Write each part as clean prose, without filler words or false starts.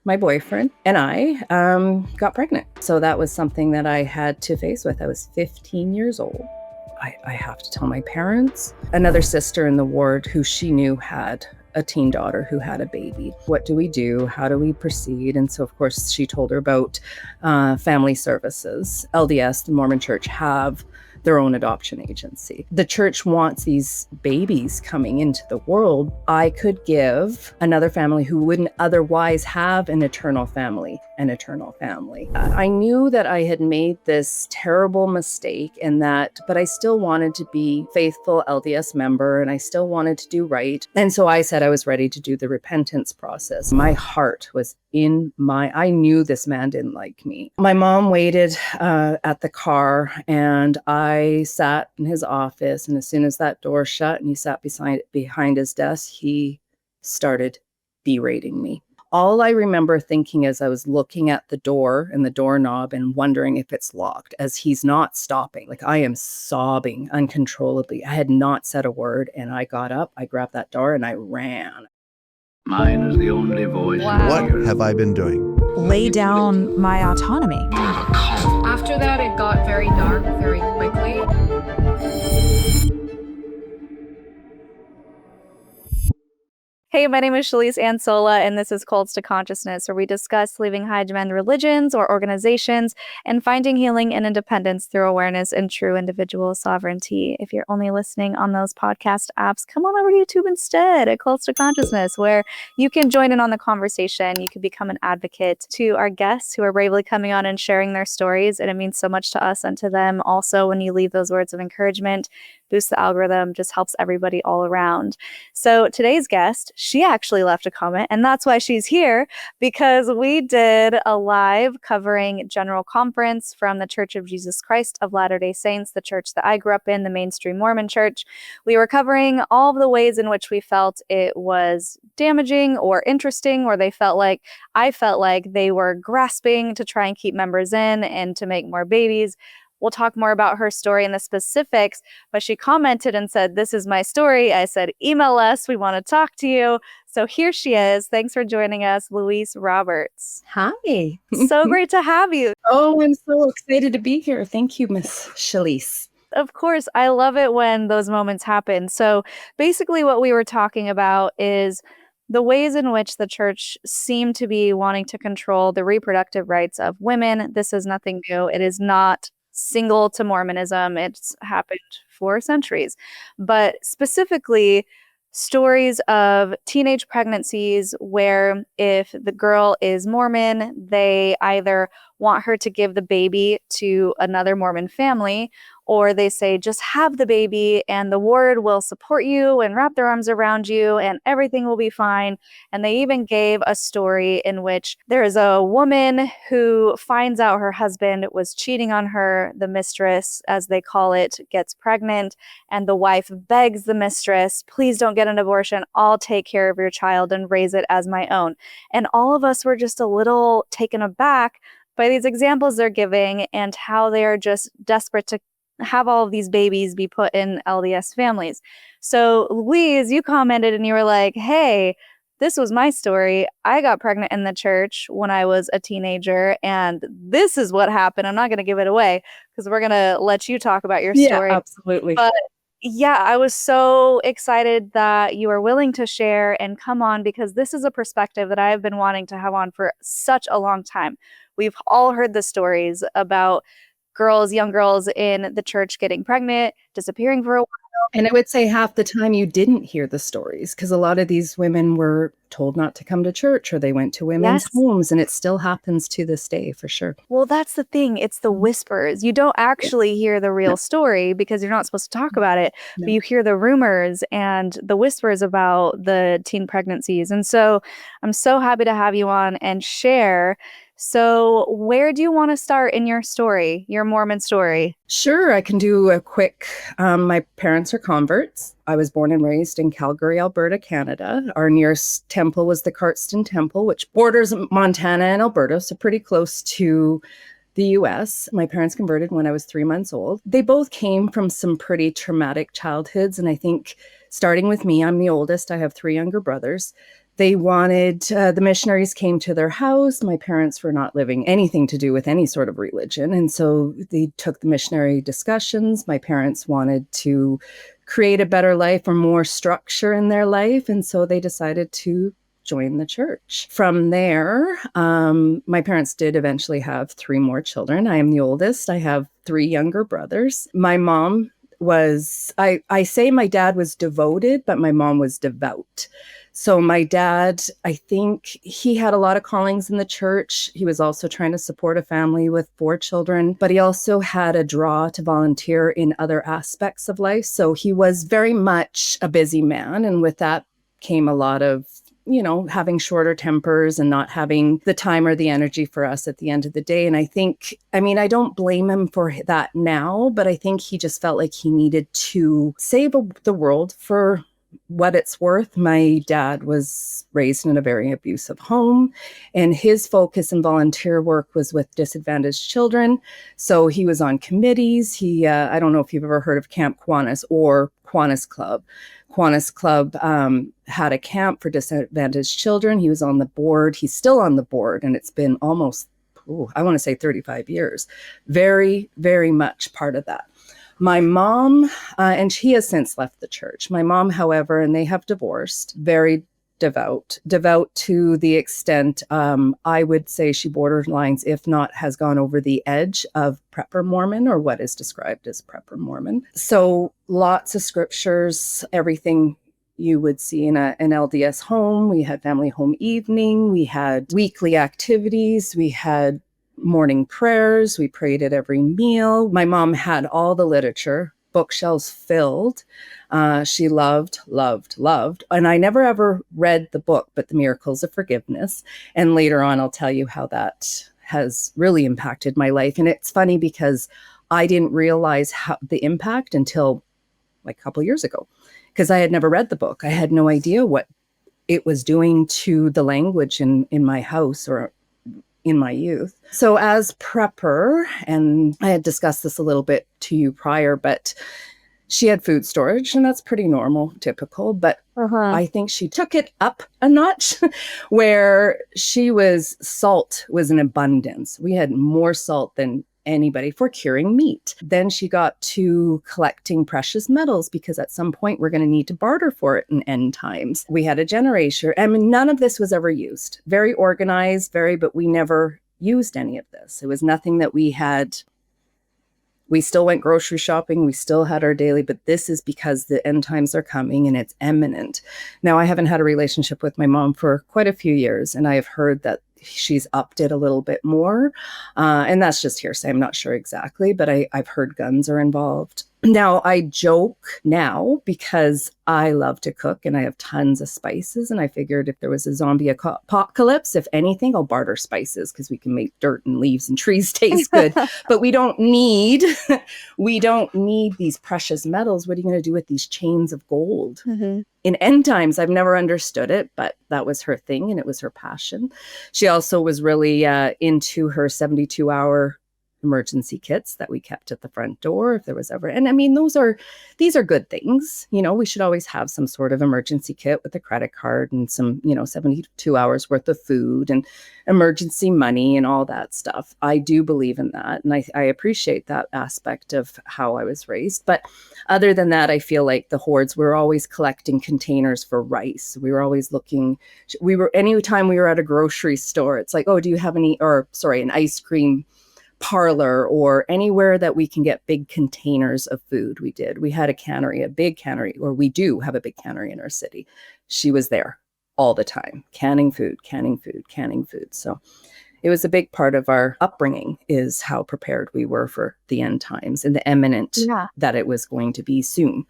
my boyfriend and I got pregnant. So that was something that I had to face with. I was 15 years old. I have to tell my parents. Another sister in the ward who she knew had a teen daughter who had a baby. What do we do? How do we proceed? And so, of course, she told her about family services. LDS, the Mormon Church, have their own adoption agency. The church wants these babies coming into the world. I could give another family who wouldn't otherwise have an eternal family. I knew that I had made this terrible mistake but I still wanted to be faithful LDS member and I still wanted to do right. And so I said I was ready to do the repentance process. My heart was I knew this man didn't like me. My mom waited at the car and I sat in his office, and as soon as that door shut and he sat behind his desk, he started berating me. All I remember thinking as I was looking at the door and the doorknob and wondering if it's locked, as he's not stopping. Like, I am sobbing uncontrollably. I had not said a word, and I got up, I grabbed that door, and I ran. Mine is the only voice. What have I been doing? Lay down my autonomy. After that, it got very dark very quickly. Hey, my name is Shalise Ansola, and this is Cults to Consciousness, where we discuss leaving high demand religions or organizations and finding healing and independence through awareness and true individual sovereignty. If you're only listening on those podcast apps, come on over to YouTube instead at Cults to Consciousness, where you can join in on the conversation. You can become an advocate to our guests who are bravely coming on and sharing their stories, and it means so much to us and to them. Also, when you leave those words of encouragement, boost the algorithm, just helps everybody all around. So today's guest, she actually left a comment, and that's why she's here, because we did a live covering General Conference from the Church of Jesus Christ of Latter-day Saints, the church that I grew up in, the mainstream Mormon church. We were covering all of the ways in which we felt it was damaging or interesting, or I felt like they were grasping to try and keep members in and to make more babies. We'll talk more about her story and the specifics, but she commented and said, "This is my story." I said, "Email us. We want to talk to you." So here she is. Thanks for joining us, Louise Roberts. Hi. So great to have you. Oh, I'm so excited to be here. Thank you, Miss Shalise. Of course, I love it when those moments happen. So basically what we were talking about is the ways in which the church seemed to be wanting to control the reproductive rights of women. This is nothing new. It is not single to Mormonism. It's happened for centuries. But specifically, stories of teenage pregnancies where if the girl is Mormon, they either want her to give the baby to another Mormon family, or they say, just have the baby and the ward will support you and wrap their arms around you and everything will be fine. And they even gave a story in which there is a woman who finds out her husband was cheating on her. The mistress, as they call it, gets pregnant, and the wife begs the mistress, "Please don't get an abortion. I'll take care of your child and raise it as my own." And all of us were just a little taken aback by these examples they're giving and how they are just desperate to have all of these babies be put in LDS families. So Louise, you commented and you were like, "Hey, this was my story. I got pregnant in the church when I was a teenager, and this is what happened." I'm not going to give it away because we're going to let you talk about your story. Yeah, absolutely. But yeah, I was so excited that you were willing to share and come on, because this is a perspective that I've been wanting to have on for such a long time. We've all heard the stories about young girls in the church getting pregnant, disappearing for a while. And I would say half the time you didn't hear the stories, because a lot of these women were told not to come to church, or they went to women's homes, and it still happens to this day for sure. Well, that's the thing. It's the whispers. You don't actually hear the real story because you're not supposed to talk about it, but you hear the rumors and the whispers about the teen pregnancies. And so I'm so happy to have you on and share. So where do you want to start in your story, your Mormon story? Sure, I can do a quick, my parents are converts. I was born and raised in Calgary, Alberta, Canada. Our nearest temple was the Cardston Temple, which borders Montana and Alberta, so pretty close to the US. My parents converted when I was 3 months old. They both came from some pretty traumatic childhoods, and I think starting with me, I'm the oldest. I have 3 younger brothers. They wanted, the missionaries came to their house. My parents were not living anything to do with any sort of religion. And so they took the missionary discussions. My parents wanted to create a better life or more structure in their life. And so they decided to join the church. From there, my parents did eventually have 3 more children. I am the oldest. I have 3 younger brothers. My mom was, I say my dad was devoted, but my mom was devout. So my dad, I think he had a lot of callings in the church. He was also trying to support a family with 4 children, but he also had a draw to volunteer in other aspects of life. So he was very much a busy man. And with that came a lot of, having shorter tempers and not having the time or the energy for us at the end of the day. And I don't blame him for that now, but I think he just felt like he needed to save the world for what it's worth. My dad was raised in a very abusive home, and his focus in volunteer work was with disadvantaged children. So he was on committees. I don't know if you've ever heard of Camp Kiwanis or Kiwanis Club. Kiwanis Club had a camp for disadvantaged children. He was on the board. He's still on the board, and it's been almost, I want to say 35 years. Very, very much part of that. My mom, and she has since left the church. My mom, however, and they have divorced, very devout to the extent, I would say she borderlines, if not has gone over the edge of prepper Mormon, or what is described as prepper Mormon. So lots of scriptures, everything you would see in an LDS home. We had family home evening. We had weekly activities. We had morning prayers. We prayed at every meal. My mom had all the literature, bookshelves filled. She loved. And I never ever read the book, but The Miracles of Forgiveness. And later on, I'll tell you how that has really impacted my life. And it's funny because I didn't realize how the impact until like a couple of years ago, because I had never read the book. I had no idea what it was doing to the language in my house or in my youth. So as prepper, and I had discussed this a little bit to you prior, but she had food storage, and that's pretty normal, typical. But I think she took it up a notch where salt was in abundance. We had more salt than anybody for curing meat. Then she got to collecting precious metals, because at some point we're going to need to barter for it in end times. We had a generator. I mean, none of this was ever used. Very organized, but we never used any of this. It was nothing that we had. We still went grocery shopping. We still had our daily, but this is because the end times are coming and it's imminent. Now, I haven't had a relationship with my mom for quite a few years, and I have heard that she's upped it a little bit more. And that's just hearsay. I'm not sure exactly, but I've heard guns are involved. Now, I joke now because I love to cook and I have tons of spices. And I figured if there was a zombie apocalypse, if anything, I'll barter spices because we can make dirt and leaves and trees taste good. But we don't need these precious metals. What are you going to do with these chains of gold? Mm-hmm. In end times, I've never understood it, but that was her thing and it was her passion. She also was really into her 72-hour emergency kits that we kept at the front door if there was ever. And I mean, these are good things. We should always have some sort of emergency kit with a credit card and some, 72 hours worth of food and emergency money and all that stuff. I do believe in that. And I appreciate that aspect of how I was raised. But other than that, I feel like the hordes, we were always collecting containers for rice. We were always anytime we were at a grocery store, it's like, oh, do you have an ice cream parlor or anywhere that we can get big containers of food? We had a big cannery, or we do have a big cannery in our city. She was there all the time, canning food. So it was a big part of our upbringing, is how prepared we were for the end times and the imminent that it was going to be soon.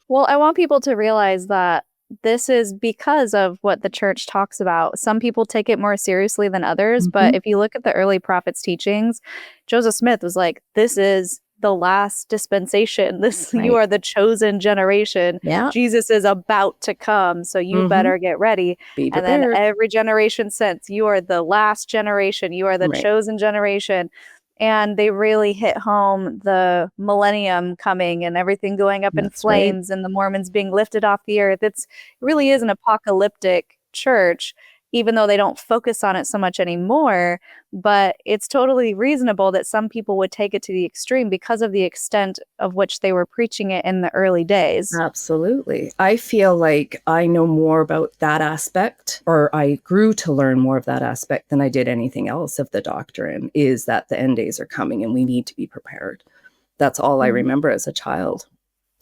Well, I want people to realize that this is because of what the church talks about. Some people take it more seriously than others, but if you look at the early prophets' teachings, Joseph Smith was like, this is the last dispensation. You are the chosen generation. Yeah. Jesus is about to come, so you better get ready. And then every generation since, you are the last generation. You are the chosen generation. And they really hit home the millennium coming and everything going up in flames and the Mormons being lifted off the earth. It really is an apocalyptic church, even though they don't focus on it so much anymore. But it's totally reasonable that some people would take it to the extreme because of the extent of which they were preaching it in the early days. Absolutely. I feel like I know more about that aspect, or I grew to learn more of that aspect than I did anything else of the doctrine, is that the end days are coming and we need to be prepared. That's all I remember as a child.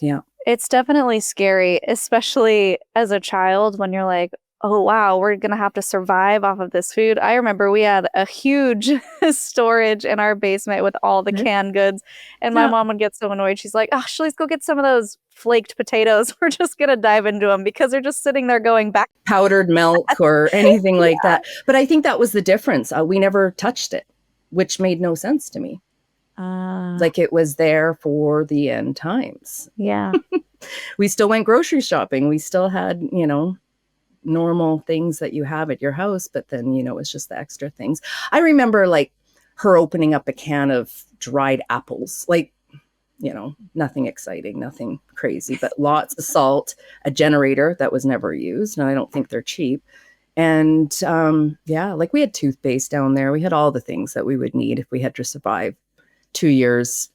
Yeah. It's definitely scary, especially as a child when you're like, oh, wow, we're going to have to survive off of this food. I remember we had a huge storage in our basement with all the canned goods. And my mom would get so annoyed. She's like, oh, let's go get some of those flaked potatoes. We're just going to dive into them because they're just sitting there going back. Powdered milk or anything like that. But I think that was the difference. We never touched it, which made no sense to me. Like it was there for the end times. Yeah. We still went grocery shopping. We still had, normal things that you have at your house, but then, it's just the extra things. I remember like her opening up a can of dried apples, like, nothing exciting, nothing crazy, but lots of salt, a generator that was never used. And I don't think they're cheap. And like we had toothpaste down there. We had all the things that we would need if we had to survive 2 years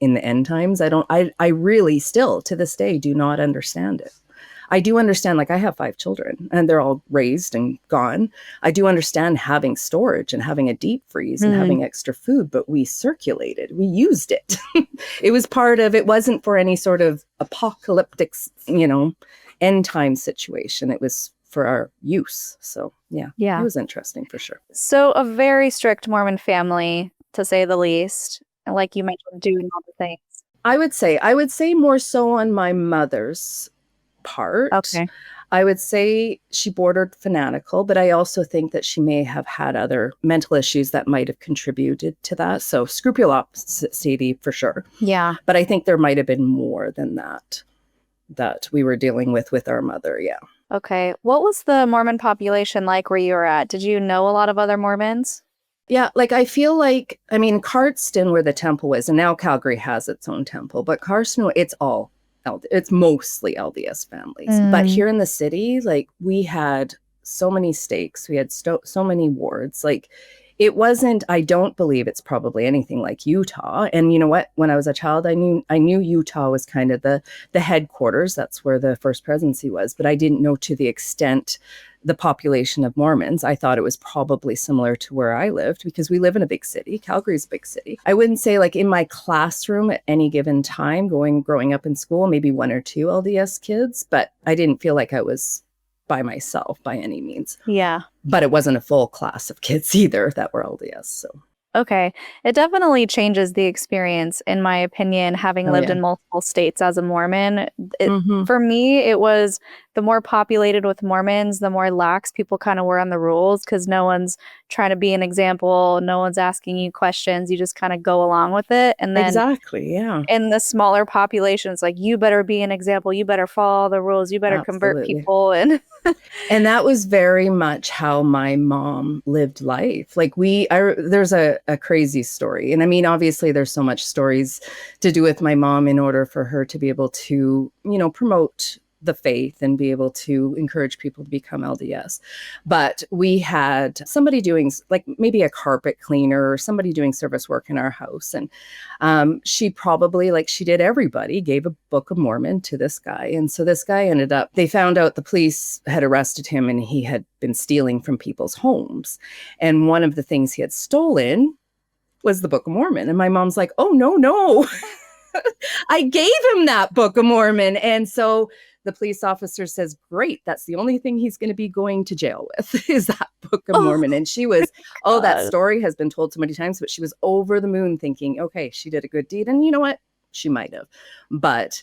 in the end times. I really still to this day do not understand it. I do understand, like I have 5 children and they're all raised and gone. I do understand having storage and having a deep freeze and having extra food, but we circulated, we used it. It was it wasn't for any sort of apocalyptic, end time situation. It was for our use. So yeah, it was interesting for sure. So a very strict Mormon family, to say the least, like you mentioned, doing all the things. I would say more so on my mother's part. Okay. I would say she bordered fanatical, but I also think that she may have had other mental issues that might have contributed to that. So scrupulosity for sure. Yeah. But I think there might have been more than that we were dealing with our mother. Yeah. Okay. What was the Mormon population like where you were at? Did you know a lot of other Mormons? Yeah, like I feel like, Cardston where the temple was, and now Calgary has its own temple, but Cardston, it's mostly LDS families. But here in the city, like we had so many stakes, we had so many wards. Like it wasn't, I don't believe it's probably anything like Utah. And you know what? When I was a child, I knew Utah was kind of the headquarters. That's where the first presidency was. But I didn't know to the extent the population of Mormons. I thought it was probably similar to where I lived because we live in a big city. Calgary's a big city. I wouldn't say like in my classroom at any given time growing up in school, maybe 1 or 2 LDS kids, but I didn't feel like I was by myself by any means. Yeah. But it wasn't a full class of kids either that were LDS. So. Okay. It definitely changes the experience, in my opinion, having lived in multiple states as a Mormon. For me, it was the more populated with Mormons, the more lax people kind of were on the rules because no one's trying to be an example. No one's asking you questions. You just kind of go along with it. And then exactly, yeah. In the smaller populations, like you better be an example. You better follow the rules. You better convert people. And that was very much how my mom lived life. Like there's a crazy story. And obviously there's so much stories to do with my mom in order for her to be able to, promote the faith and be able to encourage people to become LDS. But we had somebody doing like maybe a carpet cleaner or somebody doing service work in our house. And she probably, like she did everybody, gave a Book of Mormon to this guy. And so this guy they found out the police had arrested him and he had been stealing from people's homes. And one of the things he had stolen was the Book of Mormon. And my mom's like, oh, no. I gave him that Book of Mormon. And so the police officer says, great, that's the only thing he's going to be going to jail with is that Book of Mormon. And she was, that story has been told so many times, but she was over the moon thinking, okay, she did a good deed. And you know what? She might have. But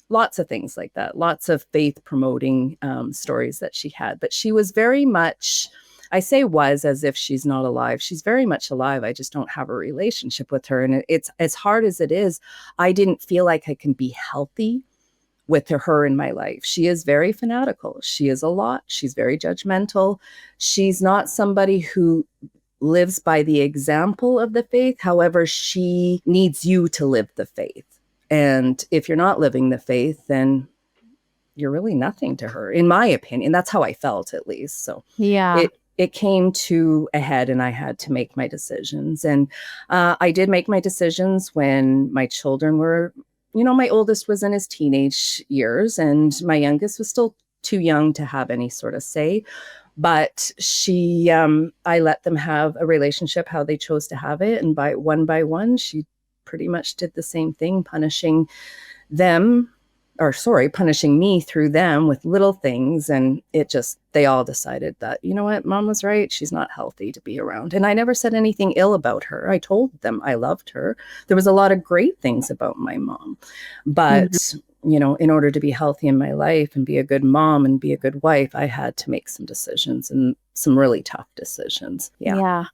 lots of things like that, lots of faith promoting stories that she had. But she was very much, I say was as if she's not alive. She's very much alive. I just don't have a relationship with her. And it's as hard as it is, I didn't feel like I can be healthy with her in my life. She is very fanatical. She is a lot. She's very judgmental. She's not somebody who lives by the example of the faith. However, she needs you to live the faith. And if you're not living the faith, then you're really nothing to her, in my opinion. That's how I felt, at least. So Yeah. it came to a head, and I had to make my decisions. And I did make my decisions when my children were, my oldest was in his teenage years, and my youngest was still too young to have any sort of say. But I let them have a relationship how they chose to have it. And by one, she pretty much did the same thing, punishing me through them with little things. And they all decided that, you know what, Mom was right. She's not healthy to be around. And I never said anything ill about her. I told them I loved her. There was a lot of great things about my mom. But, in order to be healthy in my life and be a good mom and be a good wife, I had to make some decisions, and some really tough decisions. Yeah.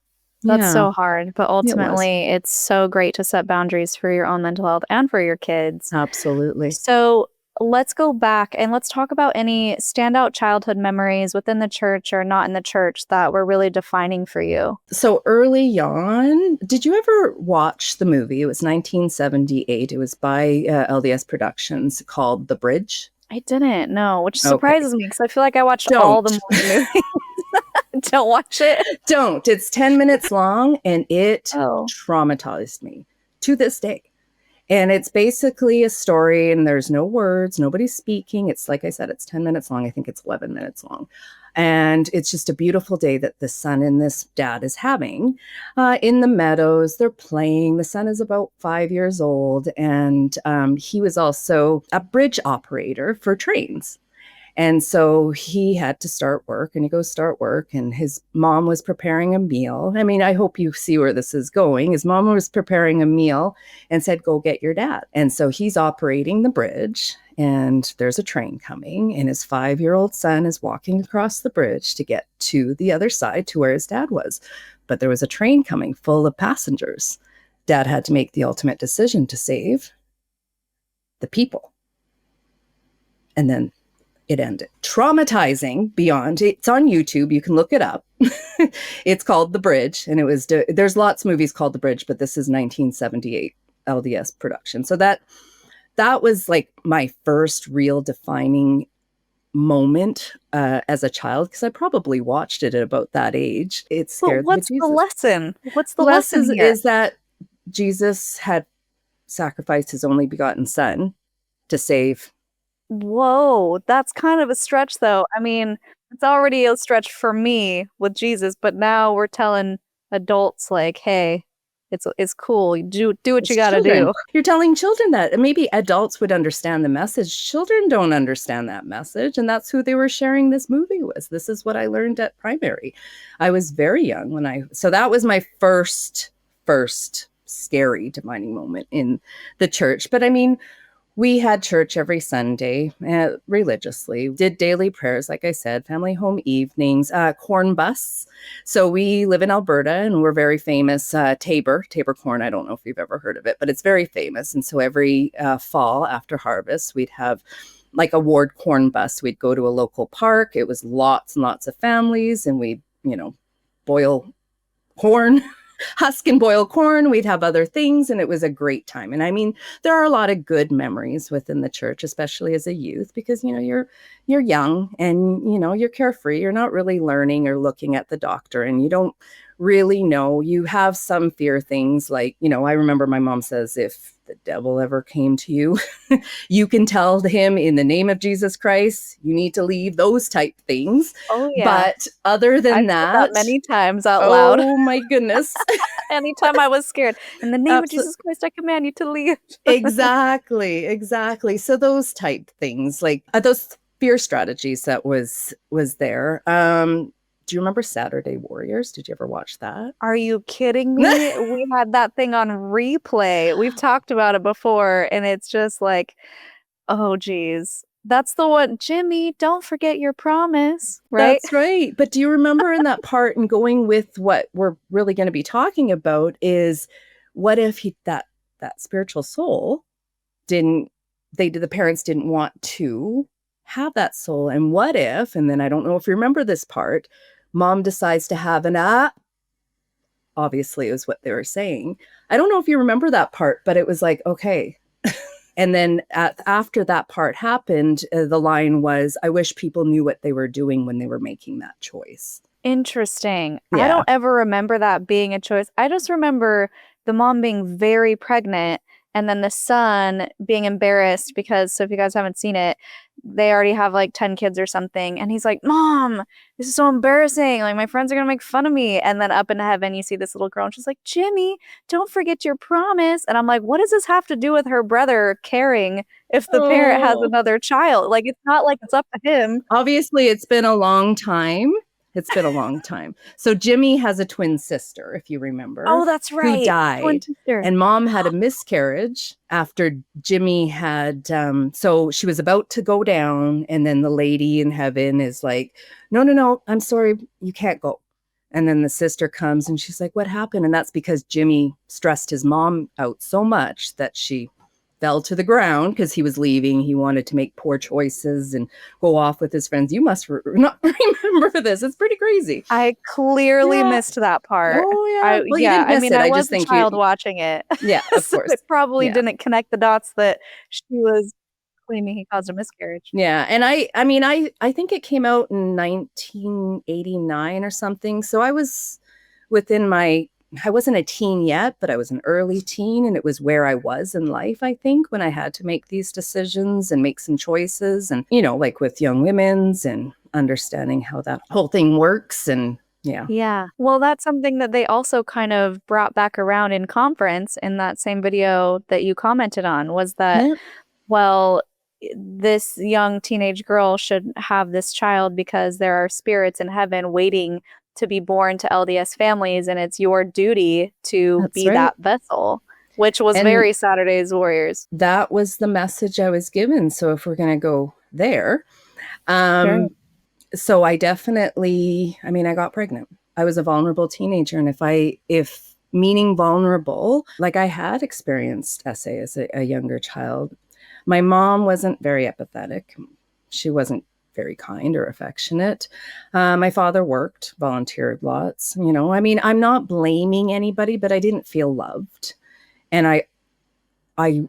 That's so hard. But ultimately, It it's so great to set boundaries for your own mental health and for your kids. Absolutely. So let's go back and let's talk about any standout childhood memories within the church or not in the church that were really defining for you. So early on, did you ever watch the movie? It was 1978. It was by LDS Productions, called The Bridge. I didn't, no, which surprises me because I feel like I watched all the Mormon movies. Don't watch it. Don't. It's 10 minutes long, and it traumatized me to this day. And it's basically a story, and there's no words, nobody's speaking. It's, like I said, it's 10 minutes long. I think it's 11 minutes long. And it's just a beautiful day that the son and this dad is having in the meadows. They're playing. The son is about 5 years old, and he was also a bridge operator for trains. And so he had to start work, and he goes start work, and his mom was preparing a meal. I mean, I hope you see where this is going. His mom was preparing a meal and said, go get your dad. And so he's operating the bridge, and there's a train coming, and his 5-year-old son is walking across the bridge to get to the other side to where his dad was. But there was a train coming full of passengers. Dad had to make the ultimate decision to save the people. And then it ended. Traumatizing beyond. It's on YouTube. You can look it up. It's called The Bridge. And it was, there's lots of movies called The Bridge, but this is 1978 LDS production. So that was like my first real defining moment as a child, because I probably watched it at about that age. It scared What's the the lesson? What's the lesson here? Is that Jesus had sacrificed his only begotten son to save. Whoa, that's kind of a stretch, though. I mean, it's already a stretch for me with Jesus, but now we're telling adults, like, hey, it's cool. Do what you got to do. You're telling children that. And maybe adults would understand the message. Children don't understand that message. And that's who they were sharing this movie with. This is what I learned at primary. I was very young so that was my first scary defining moment in the church. But I mean, we had church every Sunday religiously, did daily prayers, like I said, family home evenings, corn busts. So we live in Alberta, and we're very famous, Tabor corn. I don't know if you've ever heard of it, but it's very famous. And so every fall after harvest, we'd have like a ward corn bust. We'd go to a local park. It was lots and lots of families, and we'd, boil corn. Husk and boil corn. We'd have other things, and it was a great time. And I mean, there are a lot of good memories within the church, especially as a youth, because you're young, and you're carefree. You're not really learning or looking at the doctor, and you don't really know. You have some fear things, like I remember my mom says, if the devil ever came to you, you can tell him in the name of Jesus Christ, you need to leave, those type things. Oh yeah. But other than that many times out loud. Oh my goodness. Anytime I was scared, in the name of Jesus Christ, I command you to leave. Exactly. So those type things, like those fear strategies that was there. Do you remember Saturday Warriors? Did you ever watch that? Are you kidding me? We had that thing on replay. We've talked about it before, and it's just like, oh geez. That's the one, Jimmy, don't forget your promise, right? That's right. But do you remember in that part, and going with what we're really going to be talking about, is what if that spiritual soul the parents didn't want to have that soul, and what if, and then I don't know if you remember this part, mom decides to have obviously is what they were saying. I don't know if you remember that part, but it was like, okay, And then after that part happened, the line was, I wish people knew what they were doing when they were making that choice. Interesting. I Yeah. don't ever remember that being a choice. I just remember the mom being very pregnant and then the son being embarrassed because, so if you guys haven't seen it, they already have like 10 kids or something. And he's like, Mom, this is so embarrassing. Like, my friends are going to make fun of me. And then up in heaven, you see this little girl and she's like, Jimmy, don't forget your promise. And I'm like, what does this have to do with her brother caring if the parent has Oh. another child? Like, it's not like it's up to him. Obviously, it's been a long time. It's been a long time. So Jimmy has a twin sister, if you remember. Oh, that's right. Who died. Twin sister. And mom had a miscarriage after Jimmy had, so she was about to go down. And then the lady in heaven is like, no, I'm sorry, you can't go. And then the sister comes and she's like, what happened? And that's because Jimmy stressed his mom out so much that she fell to the ground because he was leaving. He wanted to make poor choices and go off with his friends. You must not remember this. It's pretty crazy. I clearly missed that part. Oh, yeah. Well, you didn't miss it. I I was just a think child watching it. Yeah, of So course. it probably Yeah. didn't connect the dots that she was claiming he caused a miscarriage. Yeah. And I mean, I think it came out in 1989 or something. So I was I wasn't a teen yet, but I was an early teen, and it was where I was in life, I think, when I had to make these decisions and make some choices and, like with young women's and understanding how that whole thing works. And yeah. Yeah. Well, that's something that they also kind of brought back around in conference in that same video that you commented on was that, Yeah. well, this young teenage girl should have this child because there are spirits in heaven waiting to be born to LDS families, and it's your duty to That's be right. that vessel, which was And very Saturday's Warriors. That was the message I was given. So if we're going to go there, Sure. so I definitely, I got pregnant. I was a vulnerable teenager. And if meaning vulnerable, like I had experienced SA as a younger child, my mom wasn't very empathetic. She wasn't very kind or affectionate. My father worked, volunteered lots. I'm not blaming anybody, but I didn't feel loved. And I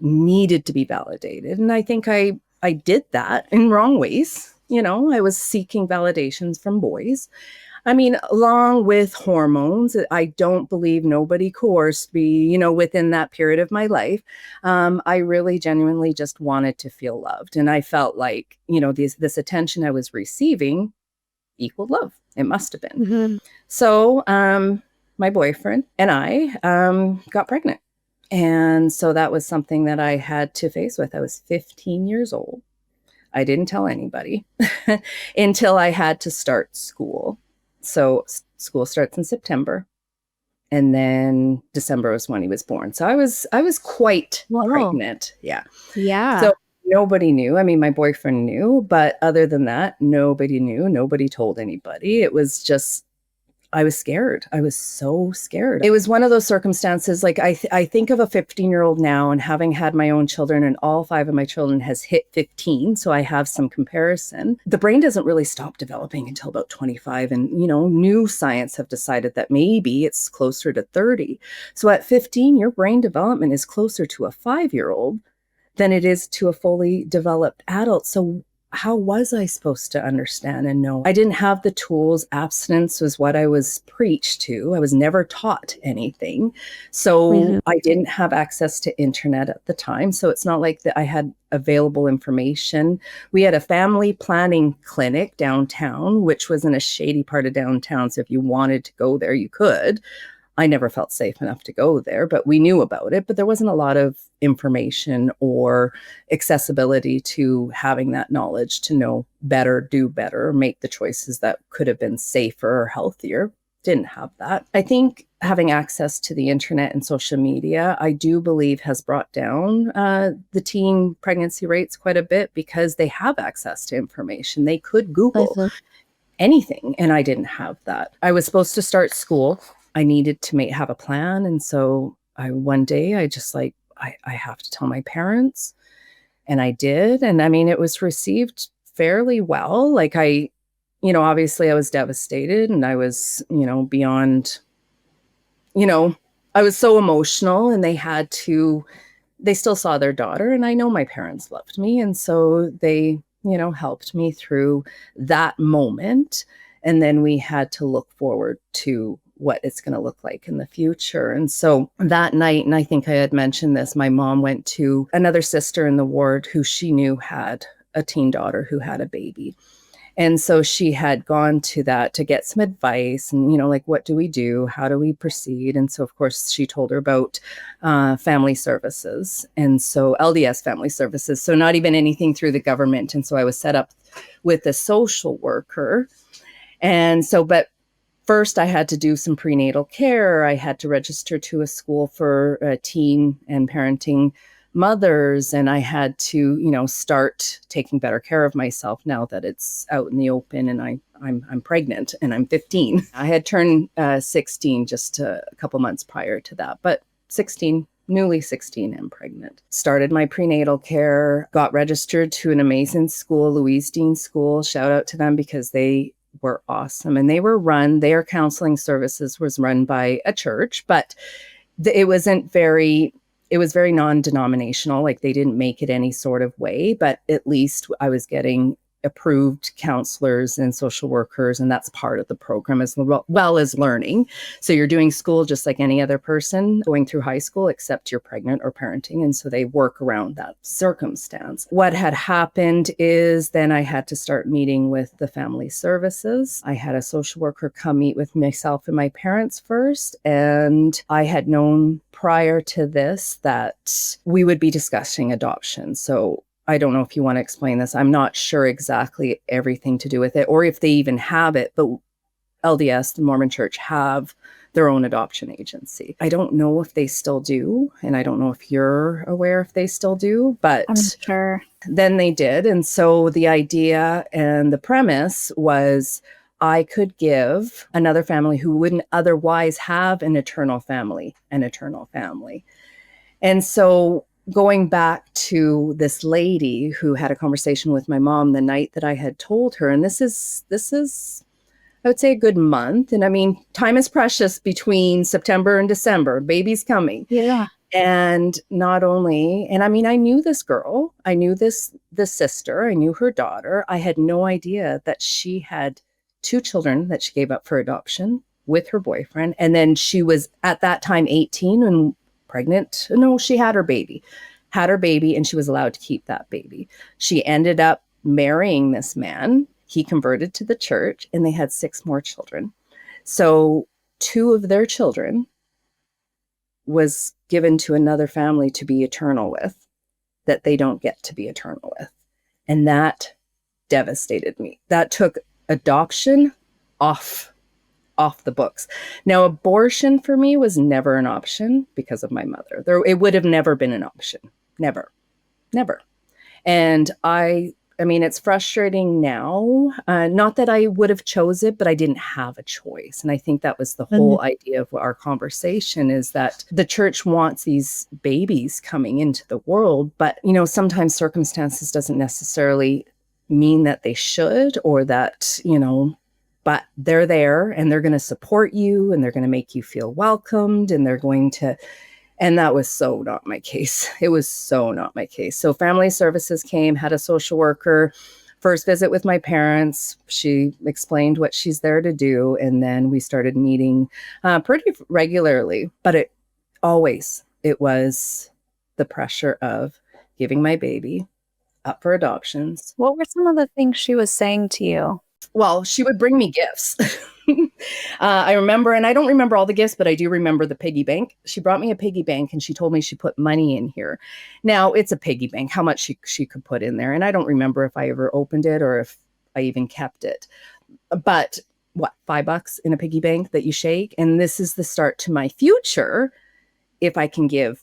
needed to be validated. And I think I did that in wrong ways. I was seeking validations from boys. Along with hormones, I don't believe nobody coerced me, within that period of my life. I really genuinely just wanted to feel loved. And I felt like, this attention I was receiving equaled love. It must have been. Mm-hmm. So my boyfriend and I got pregnant. And so that was something that I had to face with. I was 15 years old. I didn't tell anybody until I had to start school. So school starts in September, and then December was when he was born. So I was quite pregnant. Yeah. Yeah. So nobody knew. My boyfriend knew, but other than that, nobody knew. Nobody told anybody. It was just, I was scared. I was so scared. It was one of those circumstances, like I think of a 15-year-old now and having had my own children, and all 5 of my children has hit 15. So I have some comparison. The brain doesn't really stop developing until about 25. And, new science have decided that maybe it's closer to 30. So at 15, your brain development is closer to a 5-year-old than it is to a fully developed adult. So how was I supposed to understand and know? I didn't have the tools. Abstinence was what I was preached to. I was never taught anything. So I didn't have access to internet at the time. So it's not like that I had available information. We had a family planning clinic downtown, which was in a shady part of downtown. So if you wanted to go there, you could. I never felt safe enough to go there, but we knew about it. But there wasn't a lot of information or accessibility to having that knowledge to know better, do better, make the choices that could have been safer or healthier. Didn't have that. I think having access to the internet and social media, I do believe has brought down the teen pregnancy rates quite a bit because they have access to information. They could Google anything, and I didn't have that. I was supposed to start school. I needed to have a plan. And so one day I just I have to tell my parents. And I did. And it was received fairly well. Obviously I was devastated, and I was, beyond, I was so emotional, and they had to they still saw their daughter, and I know my parents loved me. And so they, helped me through that moment. And then we had to look forward to what it's going to look like in the future. And so that night, and I think I had mentioned this, my mom went to another sister in the ward who she knew had a teen daughter who had a baby. And so she had gone to that to get some advice and, like, what do we do? How do we proceed? And so, of course, she told her about family services. And so LDS family services. So not even anything through the government. And so I was set up with a social worker. And so, but first I had to do some prenatal care. I had to register to a school for teen and parenting mothers. And I had to, start taking better care of myself now that it's out in the open and I'm pregnant and I'm 15. I had turned 16 just a couple months prior to that, but 16, newly 16 and pregnant. Started my prenatal care, got registered to an amazing school, Louise School. Shout out to them because they were awesome. And their counseling services was run by a church, but it was very non-denominational. Like, they didn't make it any sort of way, but at least I was getting approved counselors and social workers, and that's part of the program as well as learning. So you're doing school just like any other person going through high school, except you're pregnant or parenting. And so they work around that circumstance. What had happened is then I had to start meeting with the family services. I had a social worker come meet with myself and my parents first. And I had known prior to this that we would be discussing adoption. So I don't know if you want to explain this. I'm not sure exactly everything to do with it or if they even have it, but LDS, the Mormon Church, have their own adoption agency. I don't know if they still do, and I don't know if you're aware if they still do, but I'm sure. Then they did. And so the idea and the premise was I could give another family who wouldn't otherwise have an eternal family. And so going back to this lady who had a conversation with my mom the night that I had told her, and this is, I would say, a good month. And I mean, time is precious between September and December. Baby's coming. Yeah. And not only, and I mean, I knew this girl, I knew the sister, I knew her daughter. I had no idea that she had 2 children that she gave up for adoption with her boyfriend. And then she was at that time 18 and pregnant. No, she had her baby, and she was allowed to keep that baby. She ended up marrying this man. He converted to the church and they had 6 more children. So 2 of their children was given to another family to be eternal with, that they don't get to be eternal with. And that devastated me. That took adoption off the books. Now, abortion for me was never an option because of my mother. It would have never been an option. Never. And I mean, it's frustrating now. Not that I would have chose it, but I didn't have a choice. And I think that was the whole idea of our conversation, is that the church wants these babies coming into the world, but, sometimes circumstances doesn't necessarily mean that they should, or that, but they're there and they're going to support you and they're going to make you feel welcomed and and that was so not my case. It was so not my case. So family services came, had a social worker, first visit with my parents. She explained what she's there to do. And then we started meeting pretty regularly, but it was the pressure of giving my baby up for adoptions. What were some of the things she was saying to you? Well, she would bring me gifts. I remember, and I don't remember all the gifts, but I do remember the piggy bank. She brought me a piggy bank and she told me she put money in here. Now, it's a piggy bank, how much she could put in there. And I don't remember if I ever opened it or if I even kept it. But what, $5 in a piggy bank that you shake? And this is the start to my future if I can give,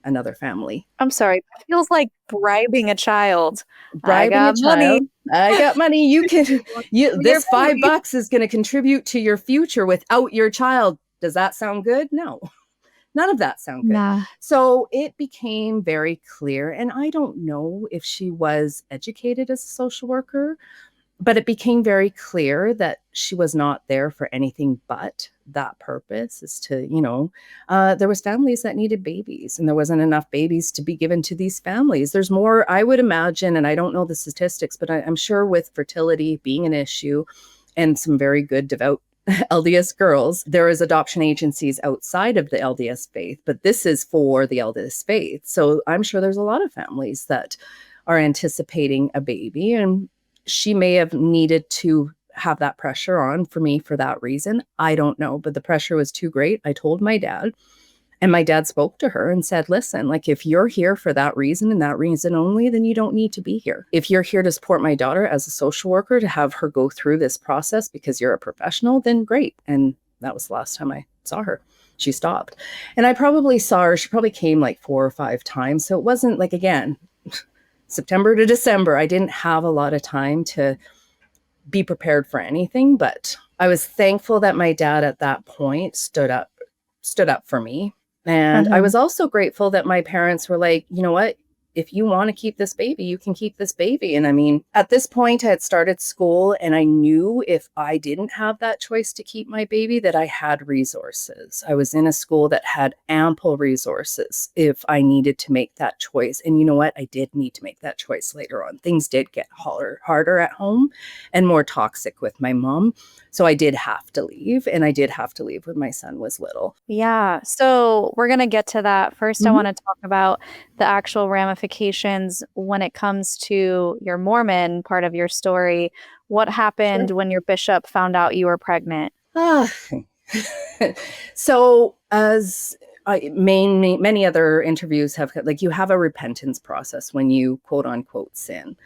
another family. I'm sorry. It feels like bribing a child. Bribing a child. I got money. This $5 is going to contribute to your future without your child. Does that sound good? No, none of that sound good. Nah. So it became very clear. And I don't know if she was educated as a social worker, but it became very clear that she was not there for anything but that purpose, is to, there was families that needed babies, and there wasn't enough babies to be given to these families. There's more, I would imagine, and I don't know the statistics, but I'm sure with fertility being an issue and some very good devout LDS girls, there is adoption agencies outside of the LDS faith, but this is for the LDS faith. So I'm sure there's a lot of families that are anticipating a baby, and she may have needed to have that pressure on for me for that reason. I don't know, but the pressure was too great. I told my dad, and my dad spoke to her and said, listen, like, if you're here for that reason and that reason only, then you don't need to be here. If you're here to support my daughter as a social worker, to have her go through this process because you're a professional, then great. And that was the last time I saw her. She stopped. And I probably saw her, she probably came like 4 or 5 times. So it wasn't like, again, September to December, I didn't have a lot of time to be prepared for anything, but I was thankful that my dad at that point stood up for me. And I was also grateful that my parents were like, you know what, if you want to keep this baby, you can keep this baby. And I mean, at this point, I had started school, and I knew if I didn't have that choice to keep my baby, that I had resources. I was in a school that had ample resources if I needed to make that choice. And you know what? I did need to make that choice later on. Things did get harder at home and more toxic with my mom. So I did have to leave, and I did have to leave when my son was little. Yeah. So we're going to get to that. First, I want to talk about the actual ramifications when it comes to your Mormon part of your story. What happened when your bishop found out you were pregnant? So as many other interviews have, like, you have a repentance process when you quote unquote sin.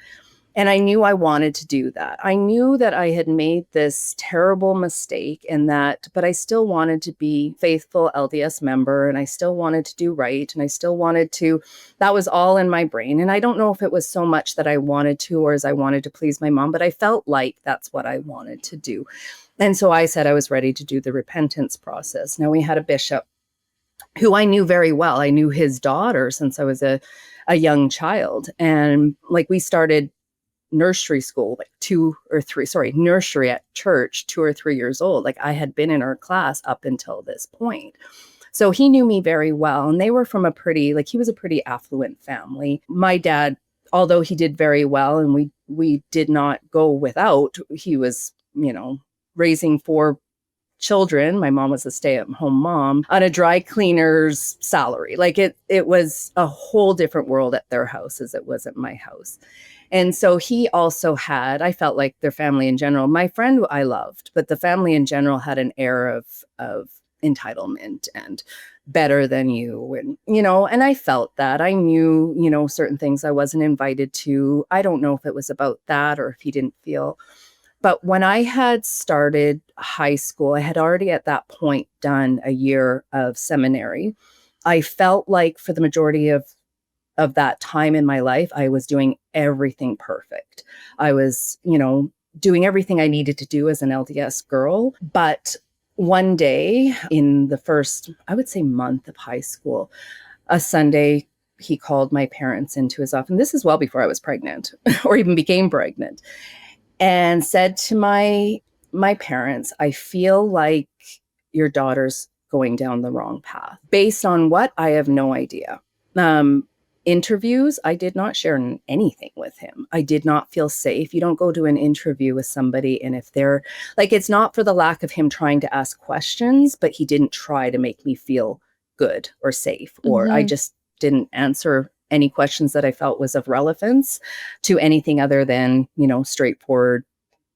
And I knew I wanted to do that. I knew that I had made this terrible mistake, but I still wanted to be faithful LDS member, and I still wanted to do right. And I still wanted to, that was all in my brain. And I don't know if it was so much that I wanted to, or as I wanted to please my mom, but I felt like that's what I wanted to do. And so I said I was ready to do the repentance process. Now, we had a bishop who I knew very well. I knew his daughter since I was a young child. And like, we started nursery school, nursery at church, 2 or 3 years old. Like, I had been in her class up until this point. So he knew me very well. And they were from he was a pretty affluent family. My dad, although he did very well, and we did not go without, he was, raising 4 children. My mom was a stay-at-home mom on a dry cleaner's salary. Like, it was a whole different world at their house as it was at my house. And so he also had, I felt like their family in general, my friend I loved, but the family in general had an air of entitlement and better than you. And, and I felt that. I knew, certain things I wasn't invited to. I don't know if it was about that or if he didn't feel. But when I had started high school, I had already at that point done a year of seminary. I felt like for the majority of that time in my life, I was doing everything perfect. I was, doing everything I needed to do as an LDS girl. But one day in the first, I would say, month of high school, a Sunday, he called my parents into his office. And this is well before I was pregnant or even became pregnant, and said to my parents, I feel like your daughter's going down the wrong path. Based on what? I have no idea. Interviews, I did not share anything with him. I did not feel safe. You don't go to an interview with somebody, and if they're like, it's not for the lack of him trying to ask questions, but he didn't try to make me feel good or safe, or I just didn't answer any questions that I felt was of relevance to anything other than, straightforward,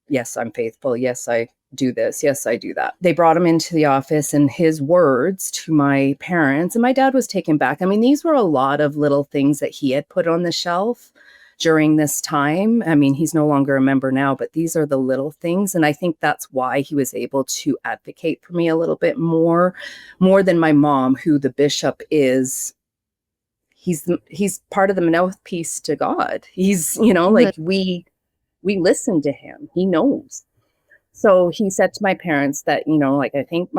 yes, I'm faithful. Yes, I do this. Yes, I do that. They brought him into the office, and his words to my parents, and my dad was taken back. I mean, these were a lot of little things that he had put on the shelf during this time. I mean, he's no longer a member now, but these are the little things. And I think that's why he was able to advocate for me a little bit more than my mom, who the bishop is. He's part of the mouthpiece to God. He's, like, we listen to him. He knows. So he said to my parents that, I think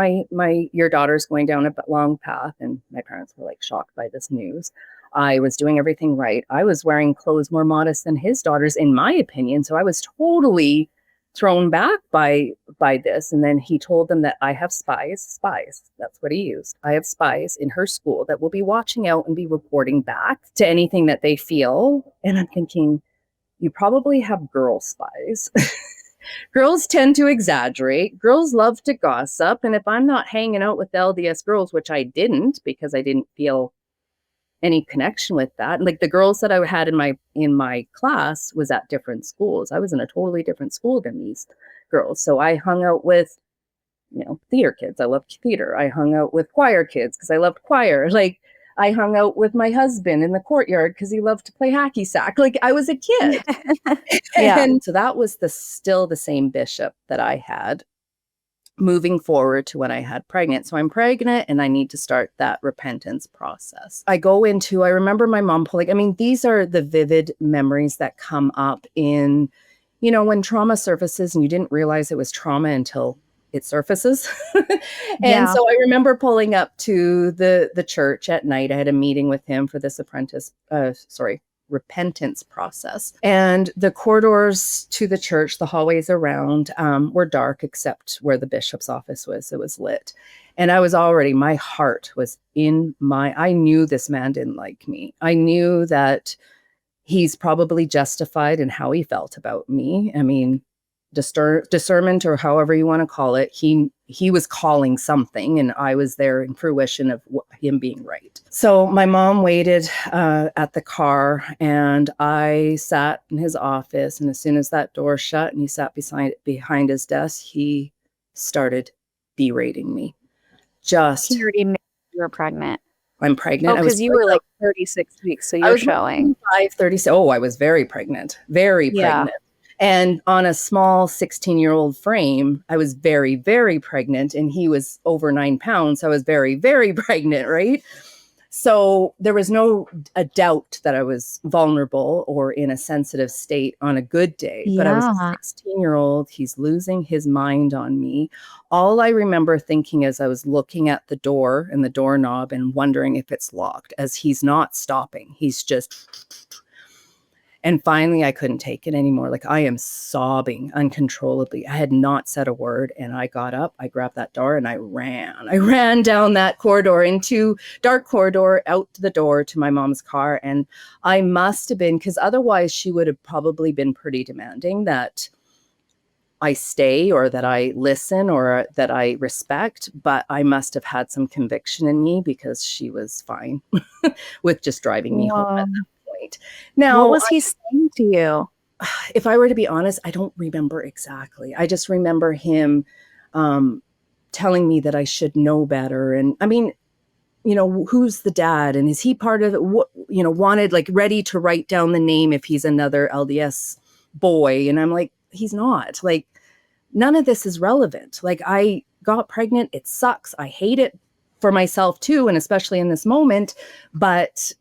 your daughter's going down a long path. And my parents were like shocked by this news. I was doing everything right. I was wearing clothes more modest than his daughters, in my opinion. So I was totally thrown back by this. And then he told them that I have spies, that's what he used. I have spies in her school that will be watching out and be reporting back to anything that they feel. And I'm thinking, you probably have girl spies. Girls tend to exaggerate. Girls love to gossip. And if I'm not hanging out with LDS girls, which I didn't, because I didn't feel any connection with that. Like the girls that I had in my class was at different schools. I was in a totally different school than these girls. So I hung out with, theater kids. I loved theater. I hung out with choir kids because I loved choir. Like I hung out with my husband in the courtyard because he loved to play hacky sack. Like I was a kid. Yeah. And so that was still the same bishop that I had moving forward to when I had pregnant. So I'm pregnant and I need to start that repentance process. I remember my mom pulling, these are the vivid memories that come up in, when trauma surfaces and you didn't realize it was trauma until it surfaces. And so I remember pulling up to the church at night. I had a meeting with him for this repentance process. And the corridors to the church, the hallways around, were dark except where the bishop's office was. It was lit. And my heart was I knew this man didn't like me. I knew that he's probably justified in how he felt about me. Discernment or however you want to call it, he was calling something and I was there in fruition of him being right. So my mom waited at the car and I sat in his office, and as soon as that door shut and he sat behind his desk, he started berating me. He already knew you were pregnant. I'm pregnant. Because you were like 36 weeks, so you're showing. 36. Oh, I was very pregnant. Very pregnant. And on a small 16-year-old frame, I was very, very pregnant, and he was over 9 pounds. So I was very, very pregnant, right? So there was a doubt that I was vulnerable or in a sensitive state on a good day. But I was a 16-year-old. He's losing his mind on me. All I remember thinking as I was looking at the door and the doorknob and wondering if it's locked, as he's not stopping. He's just... And finally, I couldn't take it anymore. Like I am sobbing uncontrollably. I had not said a word, and I got up, I grabbed that door, and I ran. I ran down that corridor into dark corridor, out the door to my mom's car. And I must have been, because otherwise she would have probably been pretty demanding that I stay or that I listen or that I respect. But I must have had some conviction in me because she was fine with just driving me home at that point. Now, what was he saying to you? If I were to be honest, I don't remember exactly. I just remember him telling me that I should know better. And who's the dad? And is he part of it? Wanted, like, ready to write down the name if he's another LDS boy. And I'm like, he's not. Like, none of this is relevant. Like, I got pregnant. It sucks. I hate it for myself too. And especially in this moment. But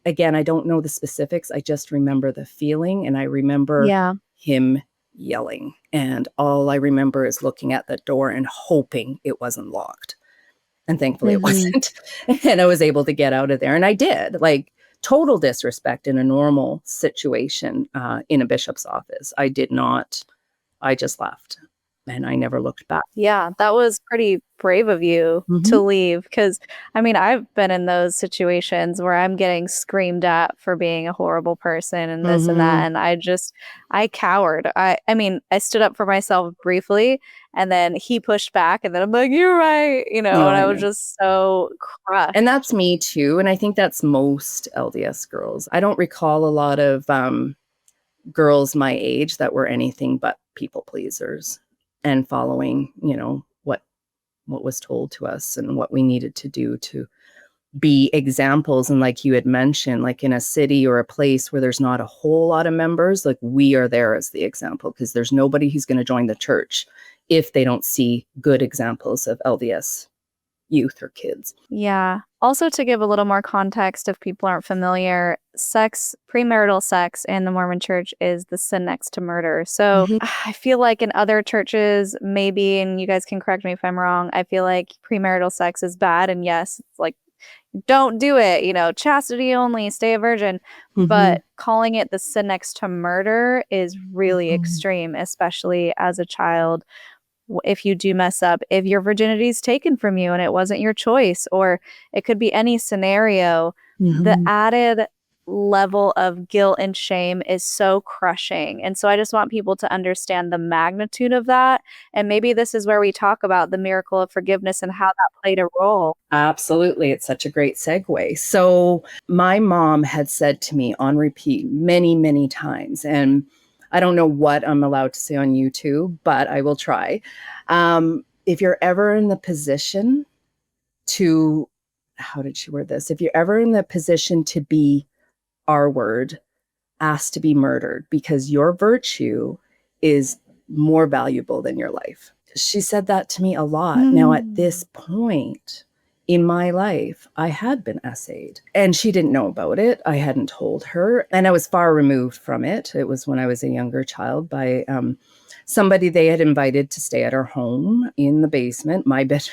again, I don't know the specifics. I just remember the feeling, and I remember him yelling. And all I remember is looking at the door and hoping it wasn't locked. And thankfully it wasn't. And I was able to get out of there. And I did. Like, total disrespect in a normal situation in a bishop's office. I did not. I just left. And I never looked back. Yeah, that was pretty brave of you to leave. Because, I've been in those situations where I'm getting screamed at for being a horrible person and this and that. And I cowered. I stood up for myself briefly, and then he pushed back. And then I'm like, you're right. And I was just so crushed. And that's me too. And I think that's most LDS girls. I don't recall a lot of girls my age that were anything but people pleasers. And following, what was told to us and what we needed to do to be examples. And like you had mentioned, like in a city or a place where there's not a whole lot of members, like we are there as the example, because there's nobody who's going to join the church if they don't see good examples of LDS youth or kids. Yeah. Also, to give a little more context, if people aren't familiar, premarital sex in the Mormon church is the sin next to murder. So I feel like in other churches, maybe, and you guys can correct me if I'm wrong, I feel like premarital sex is bad. And yes, it's like, don't do it, chastity only, stay a virgin. But calling it the sin next to murder is really extreme, especially as a child. If you do mess up, if your virginity is taken from you and it wasn't your choice, or it could be any scenario, the added level of guilt and shame is so crushing. And so I just want people to understand the magnitude of that. And maybe this is where we talk about the miracle of forgiveness and how that played a role. Absolutely. It's such a great segue. So my mom had said to me on repeat many, many times, and I don't know what I'm allowed to say on YouTube, but I will try. If you're ever in the position to, how did she word this? If you're ever in the position to be R word, asked to be murdered because your virtue is more valuable than your life. She said that to me a lot. Now, at this point in my life, I had been essayed and she didn't know about it. I hadn't told her, and I was far removed from it. It was when I was a younger child by somebody they had invited to stay at our home in the basement. My bed.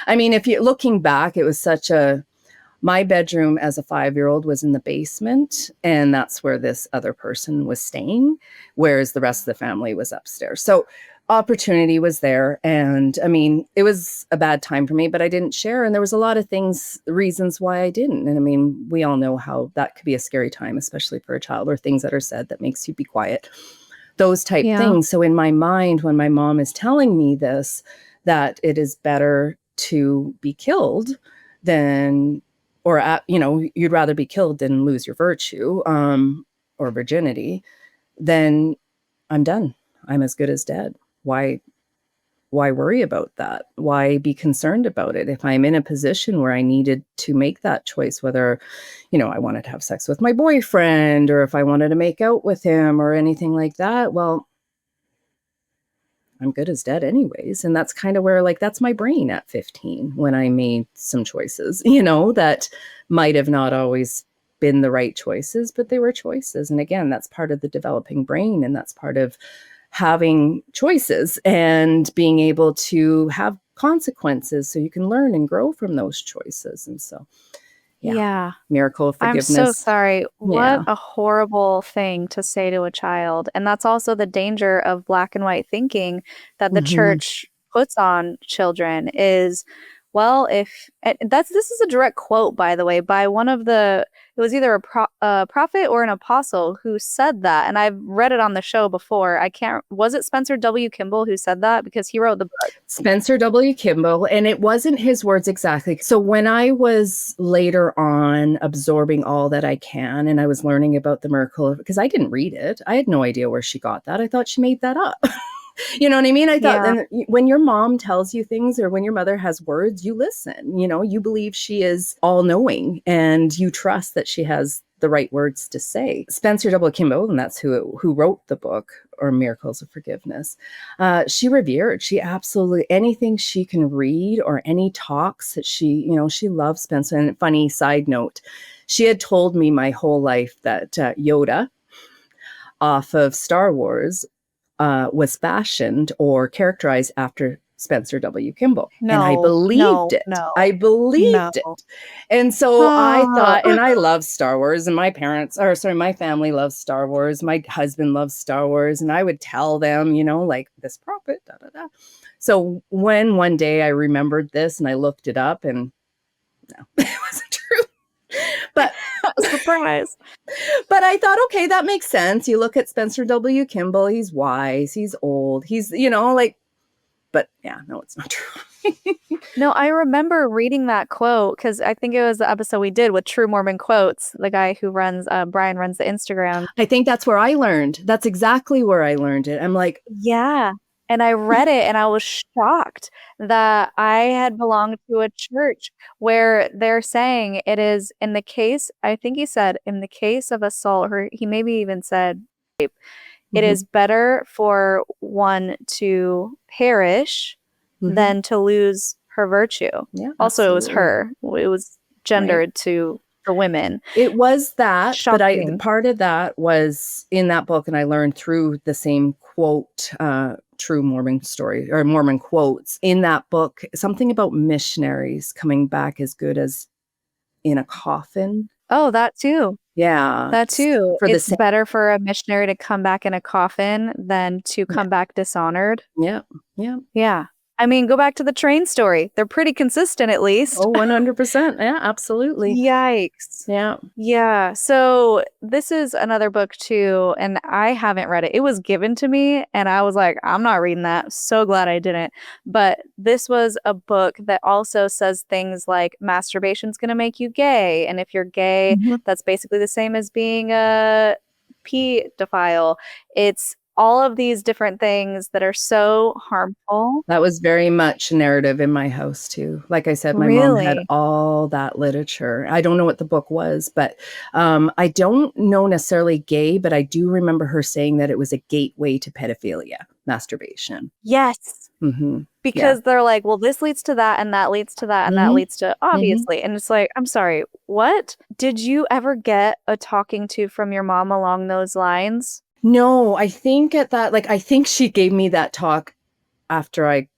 I mean, if you're looking back, it was such a, my bedroom as a 5-year-old was in the basement, and that's where this other person was staying, whereas the rest of the family was upstairs. So opportunity was there. And I mean, it was a bad time for me, but I didn't share. And there was a lot of reasons why I didn't. And I mean, we all know how that could be a scary time, especially for a child, or things that are said that makes you be quiet, those type things. So in my mind, when my mom is telling me this, that it is better to be killed than, or, you'd rather be killed than lose your virtue or virginity, then I'm done. I'm as good as dead. Why worry about that? Why be concerned about it? If I'm in a position where I needed to make that choice, whether, I wanted to have sex with my boyfriend, or if I wanted to make out with him or anything like that, well, I'm good as dead anyways. And that's kind of where, that's my brain at 15 when I made some choices, that might have not always been the right choices, but they were choices. And again, that's part of the developing brain, and that's part of having choices and being able to have consequences so you can learn and grow from those choices. And so, miracle of forgiveness. I'm so sorry. What a horrible thing to say to a child. And that's also the danger of black and white thinking that the church puts on children is, well, this is a direct quote, by the way, by one of it was either a prophet or an apostle who said that. And I've read it on the show before. Was it Spencer W. Kimball who said that? Because he wrote the book. Spencer W. Kimball, and it wasn't his words exactly. So when I was later on absorbing all that I can, and I was learning about the miracle, because I didn't read it, I had no idea where she got that. I thought she made that up. You know what I mean? I thought, and when your mom tells you things, or when your mother has words, you listen, you believe she is all knowing, and you trust that she has the right words to say. Spencer W. Kimball, and that's who wrote the book, or Miracles of Forgiveness. She revered, she absolutely, anything she can read or any talks that she loves Spencer. And funny side note, she had told me my whole life that Yoda off of Star Wars was fashioned or characterized after Spencer W. Kimball. And I believed it. I believed it. And so I thought, and I love Star Wars, and my family loves Star Wars. My husband loves Star Wars. And I would tell them, this prophet, da, da, da. So when one day I remembered this and I looked it up, and no, it wasn't true. But surprise. But I thought, okay, that makes sense. You look at Spencer W. Kimball, he's wise, he's old, he's, but yeah, no, it's not true. No, I remember reading that quote because I think it was the episode we did with True Mormon Quotes, the guy who Brian runs the Instagram. I think that's where I learned. That's exactly where I learned it. I'm like, yeah. And I read it and I was shocked that I had belonged to a church where they're saying it is in the case, I think he said, in the case of assault, or he maybe even said, it is better for one to perish than to lose her virtue. Yeah, also, absolutely. It was her. It was gendered for women. It was that, shocking. But part of that was in that book, and I learned through the same quote, True Mormon Story, or Mormon Quotes in that book, something about missionaries coming back as good as in a coffin. Oh, that too. Yeah. That too. For the It's same. better for a missionary to come back in a coffin than to come back dishonored. Yeah. Yeah. Yeah. I mean, go back to the train story. They're pretty consistent, at least. Oh, 100%. Yeah, absolutely. Yikes. Yeah. Yeah. So this is another book too, and I haven't read it. It was given to me, and I was like, I'm not reading that. So glad I didn't. But this was a book that also says things like masturbation's going to make you gay. And if you're gay, that's basically the same as being a pedophile. It's all of these different things that are so harmful. That was very much a narrative in my house too. Like I said, my mom had Really? all that literature. I don't know what the book was, but I don't know necessarily gay, but I do remember her saying that it was a gateway to pedophilia, masturbation. Yes. Mm-hmm. Because they're like, well, this leads to that, and that leads to that, and that leads to obviously. And it's like, I'm sorry, what? Did you ever get a talking to from your mom along those lines? No, I think at that, like, I think she gave me that talk after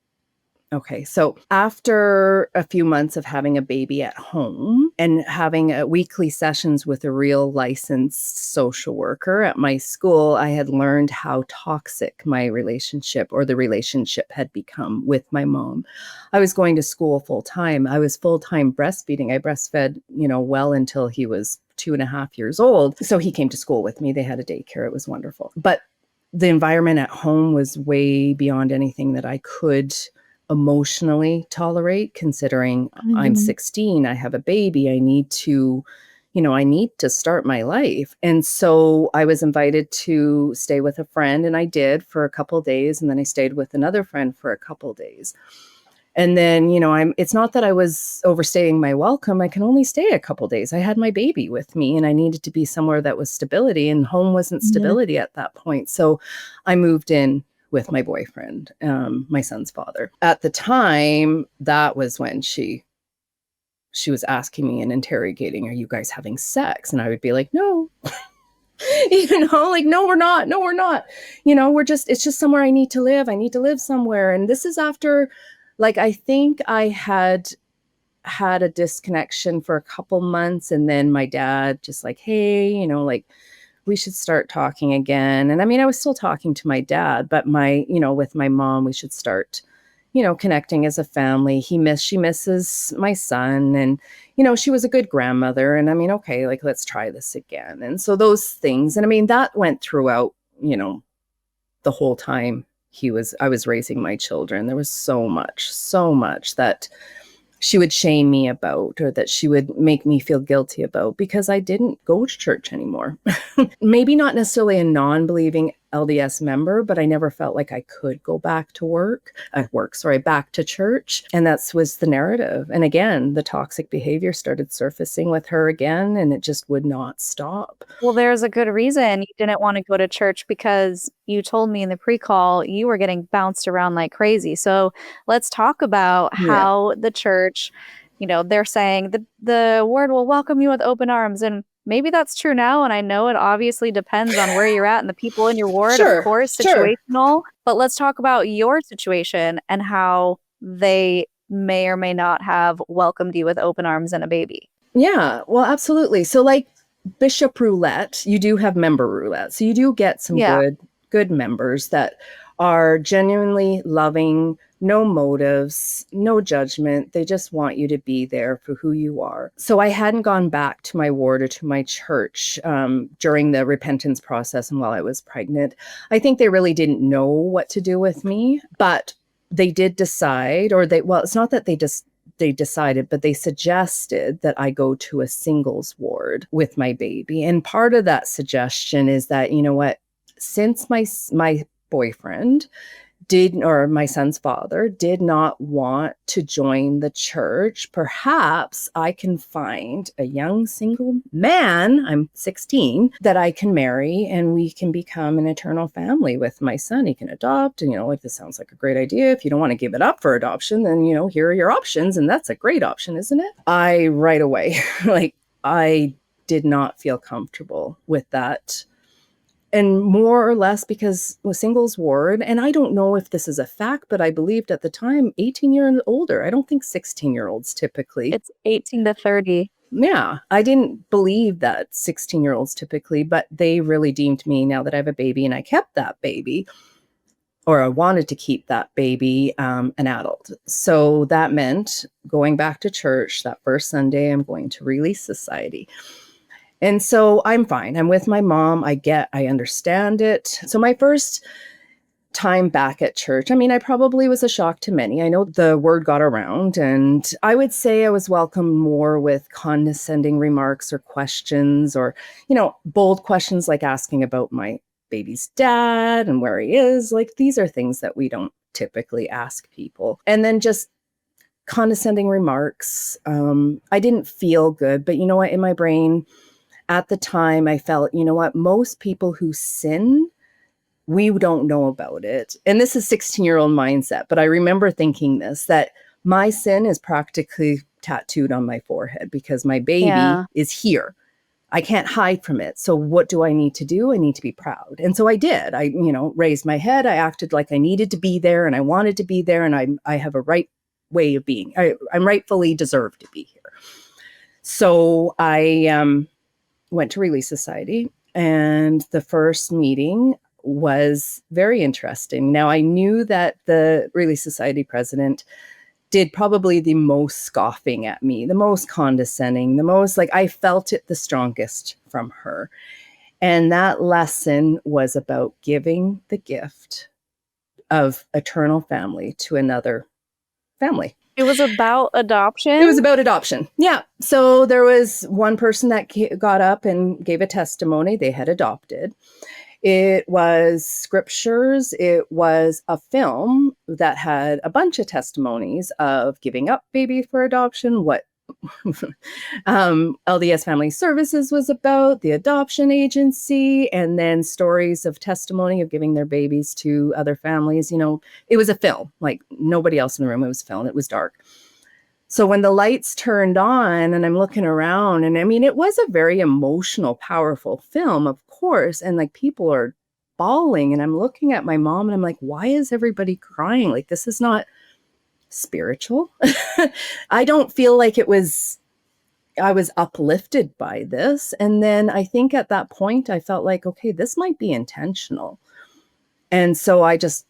so after a few months of having a baby at home and having weekly sessions with a real licensed social worker at my school, I had learned how toxic my relationship or the relationship had become with my mom. I was going to school full time. I was full-time breastfeeding. I breastfed, well until he was 2.5 years old. So he came to school with me. They had a daycare. It was wonderful. But the environment at home was way beyond anything that I could emotionally tolerate, considering I'm 16, I have a baby, I need to start my life. And so I was invited to stay with a friend, and I did for a couple of days, and then I stayed with another friend for a couple of days. And then, it's not that I was overstaying my welcome. I can only stay a couple of days. I had my baby with me, and I needed to be somewhere that was stability, and home wasn't stability at that point. So I moved in with my boyfriend, my son's father. At the time, that was when she was asking me and interrogating, are you guys having sex? And I would be like, no. No, we're not. No, we're not. It's just somewhere I need to live. I need to live somewhere. And this is after, I think I had a disconnection for a couple months. And then my dad just hey, we should start talking again. And I mean, I was still talking to my dad, but with my mom, we should start, connecting as a family. She misses my son, and, she was a good grandmother. And I mean, okay, let's try this again. And so those things, and I mean, that went throughout, the whole time I was raising my children. There was so much that she would shame me about, or that she would make me feel guilty about, because I didn't go to church anymore. Maybe not necessarily a non-believing LDS member, but I never felt like I could go back to back to church. And that was the narrative. And again, the toxic behavior started surfacing with her again, and it just would not stop. Well, there's a good reason you didn't want to go to church, because you told me in the pre-call you were getting bounced around like crazy. So let's talk about how the church, they're saying the word will welcome you with open arms. And maybe that's true now. And I know it obviously depends on where you're at and the people in your ward, of course, situational. But let's talk about your situation and how they may or may not have welcomed you with open arms and a baby. Yeah, well, absolutely. So Bishop Roulette, you do have member roulette. So you do get some good members that are genuinely loving, no motives, no judgment. They just want you to be there for who you are. So I hadn't gone back to my ward or to my church during the repentance process and while I was pregnant. I think they really didn't know what to do with me, but they did decide, it's not that they decided, but they suggested that I go to a singles ward with my baby. And part of that suggestion is that, since my boyfriend or my son's father did not want to join the church, perhaps I can find a young single man, I'm 16, that I can marry, and we can become an eternal family with my son. He can adopt, and, if this sounds like a great idea, if you don't want to give it up for adoption, then, here are your options. And that's a great option, isn't it? I right away, I did not feel comfortable with that. And more or less because with singles ward, and I don't know if this is a fact, but I believed at the time 18 years and older. I don't think 16-year-olds typically. It's 18 to 30. Yeah, I didn't believe that 16-year-olds typically, but they really deemed me, now that I have a baby and I kept that baby, or I wanted to keep that baby, an adult. So that meant going back to church that first Sunday. I'm going to Relief Society. And so I'm fine. I'm with my mom. I understand it. So my first time back at church, I mean, I probably was a shock to many. I know the word got around, and I would say I was welcomed more with condescending remarks or questions, or, bold questions like asking about my baby's dad and where he is. Like, these are things that we don't typically ask people. And then just condescending remarks. I didn't feel good, but you know what? In my brain at the time, I felt, most people who sin, we don't know about it. And this is 16-year-old mindset, but I remember thinking this, that my sin is practically tattooed on my forehead because my baby is here. I can't hide from it. So what do I need to do? I need to be proud. And so I did. I, raised my head. I acted like I needed to be there and I wanted to be there. And I have a right way of being. I'm rightfully deserved to be here. So I went to Relief Society, and the first meeting was very interesting. Now, I knew that the Relief Society president did probably the most scoffing at me, the most condescending, the most, like, I felt it the strongest from her. And that lesson was about giving the gift of eternal family to another family. It was about adoption? It was about adoption. Yeah. So there was one person that got up and gave a testimony. They had adopted. It was scriptures. It was a film that had a bunch of testimonies of giving up baby for adoption, what LDS Family Services was about, the adoption agency, and then stories of testimony of giving their babies to other families. It was a film, like nobody else in the room. It was film. It was dark. So when the lights turned on and I'm looking around, and I mean, it was a very emotional, powerful film, of course. And like people are bawling, and I'm looking at my mom and I'm like, why is everybody crying? Like, this is not spiritual. I don't feel like I was uplifted by this. And then I think at that point I felt like, okay, this might be intentional. And so I just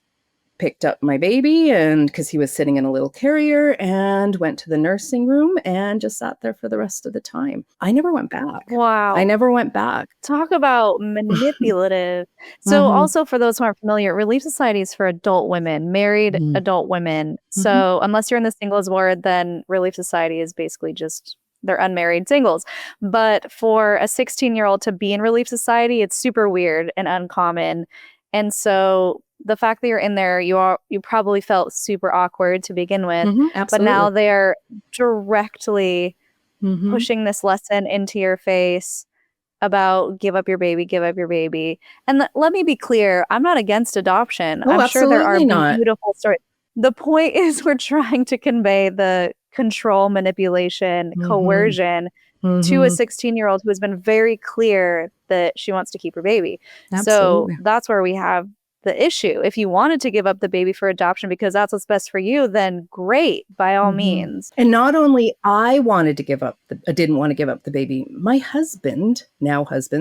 picked up my baby, and because he was sitting in a little carrier, and went to the nursing room and just sat there for the rest of the time. I never went back. Wow. I never went back. Talk about manipulative. So also, for those who aren't familiar, Relief Society is for adult women, married adult women. So unless you're in the singles ward, then Relief Society is basically just, they're unmarried singles. But for a 16-year-old to be in Relief Society, it's super weird and uncommon. And so the fact that you're in there, you probably felt super awkward to begin with. But now they're directly pushing this lesson into your face about give up your baby, give up your baby. And let me be clear, I'm not against adoption. I'm sure there are beautiful stories. The point is, we're trying to convey the control, manipulation, coercion to a 16-year-old who has been very clear that she wants to keep her baby. Absolutely. So that's where we have the issue. If you wanted to give up the baby for adoption because that's what's best for you, then great, by all means. And not only I wanted to give up, didn't want to give up the baby, my husband,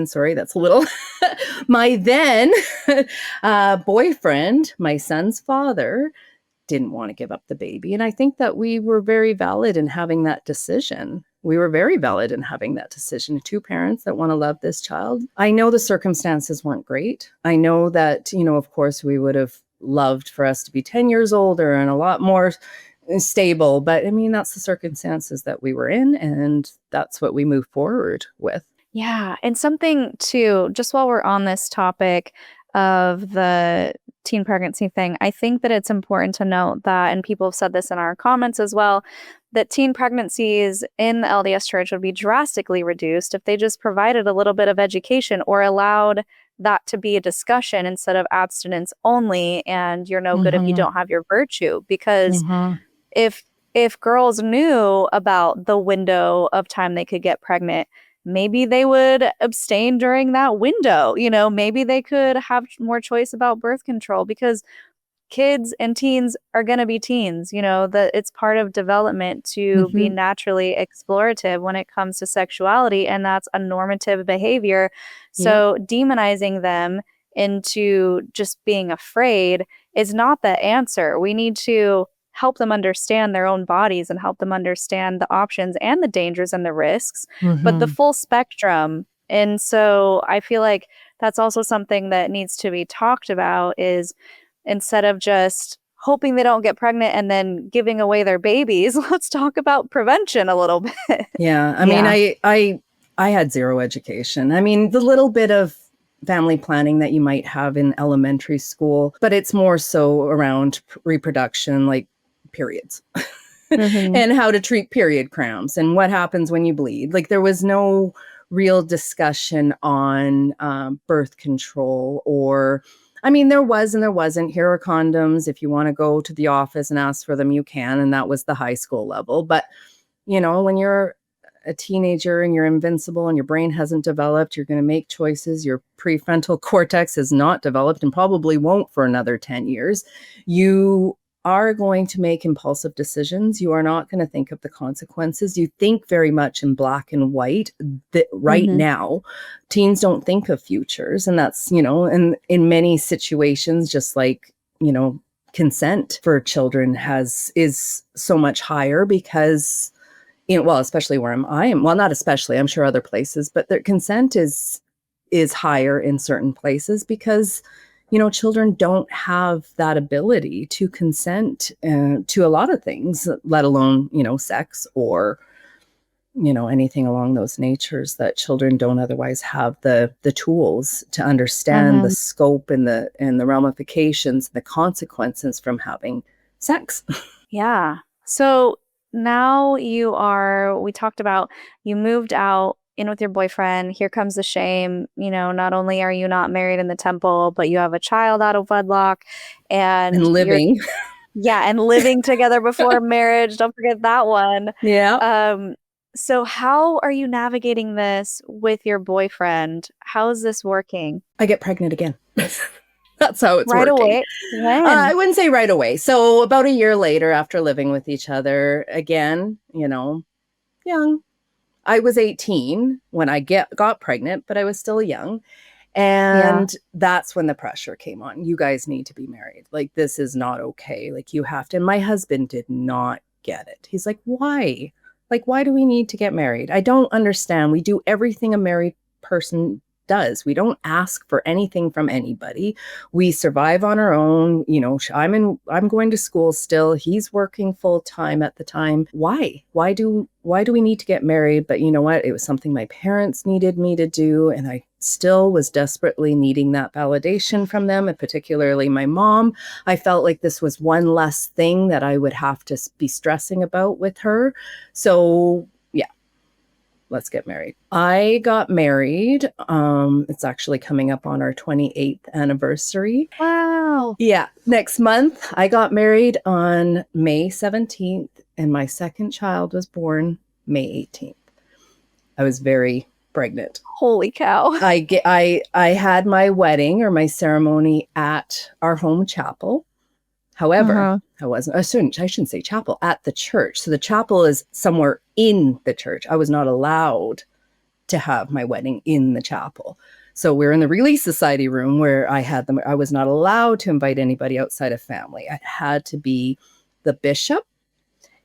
sorry, that's a little, my then boyfriend, my son's father, didn't want to give up the baby. And I think that we were very valid in having that decision. We were very valid in having that decision. Two parents that want to love this child. I know the circumstances weren't great. I know that, of course, we would have loved for us to be 10 years older and a lot more stable. But I mean, that's the circumstances that we were in, and that's what we move forward with. Yeah. And something too, just while we're on this topic of the teen pregnancy thing, I think that it's important to note that, and people have said this in our comments as well, that teen pregnancies in the LDS Church would be drastically reduced if they just provided a little bit of education or allowed that to be a discussion instead of abstinence only, and you're no good if you don't have your virtue. Because if girls knew about the window of time they could get pregnant, maybe they would abstain during that window. Maybe they could have more choice about birth control, because kids and teens are going to be teens, that it's part of development to be naturally explorative when it comes to sexuality, and that's a normative behavior. So demonizing them into just being afraid is not the answer. We need to help them understand their own bodies and help them understand the options and the dangers and the risks, but the full spectrum. And so I feel like that's also something that needs to be talked about, is instead of just hoping they don't get pregnant and then giving away their babies, let's talk about prevention a little bit. Yeah. I mean, I had zero education. I mean, the little bit of family planning that you might have in elementary school, but it's more so around reproduction, like periods and how to treat period cramps and what happens when you bleed. Like, there was no real discussion on birth control, or, I mean, there was and there wasn't. Here are condoms. If you want to go to the office and ask for them, you can. And that was the high school level. But, when you're a teenager and you're invincible and your brain hasn't developed, you're going to make choices. Your prefrontal cortex is not developed and probably won't for another 10 years. You are going to make impulsive decisions. You are not going to think of the consequences. You think very much in black and white. That right now, teens don't think of futures. And that's, and in many situations, just like, consent for children is so much higher because, especially where I am. Well, not especially, I'm sure other places, but their consent is higher in certain places because, children don't have that ability to consent to a lot of things, let alone, sex or, anything along those natures, that children don't otherwise have the tools to understand the scope and the ramifications, the consequences from having sex. Yeah. So now we talked about, you moved out in with your boyfriend. Here comes the shame. Not only are you not married in the temple, but you have a child out of wedlock and living. And living together before marriage. Don't forget that one. Yeah. So how are you navigating this with your boyfriend? How is this working? I get pregnant again. That's how it's right working. Away? When? I wouldn't say right away. So about a year later, after living with each other again, young. I was 18 when I got pregnant, but I was still young. And that's when the pressure came on. You guys need to be married. Like, this is not okay. Like, you have to. And my husband did not get it. He's like, why? Like, why do we need to get married? I don't understand. We do everything a married person does. We don't ask for anything from anybody. We survive on our own. I'm going to school still. He's working full time at the time. Why do we need to get married? But you know what? It was something my parents needed me to do. And I still was desperately needing that validation from them, and particularly my mom. I felt like this was one less thing that I would have to be stressing about with her. So let's get married. I got married. It's actually coming up on our 28th anniversary. Wow. Yeah. Next month, I got married on May 17th, and my second child was born May 18th. I was very pregnant. Holy cow. I had my wedding or my ceremony at our home chapel. However, I shouldn't say chapel, at the church. So the chapel is somewhere in the church. I was not allowed to have my wedding in the chapel. So we're in the Relief Society room where I had them. I was not allowed to invite anybody outside of family. It had to be the bishop,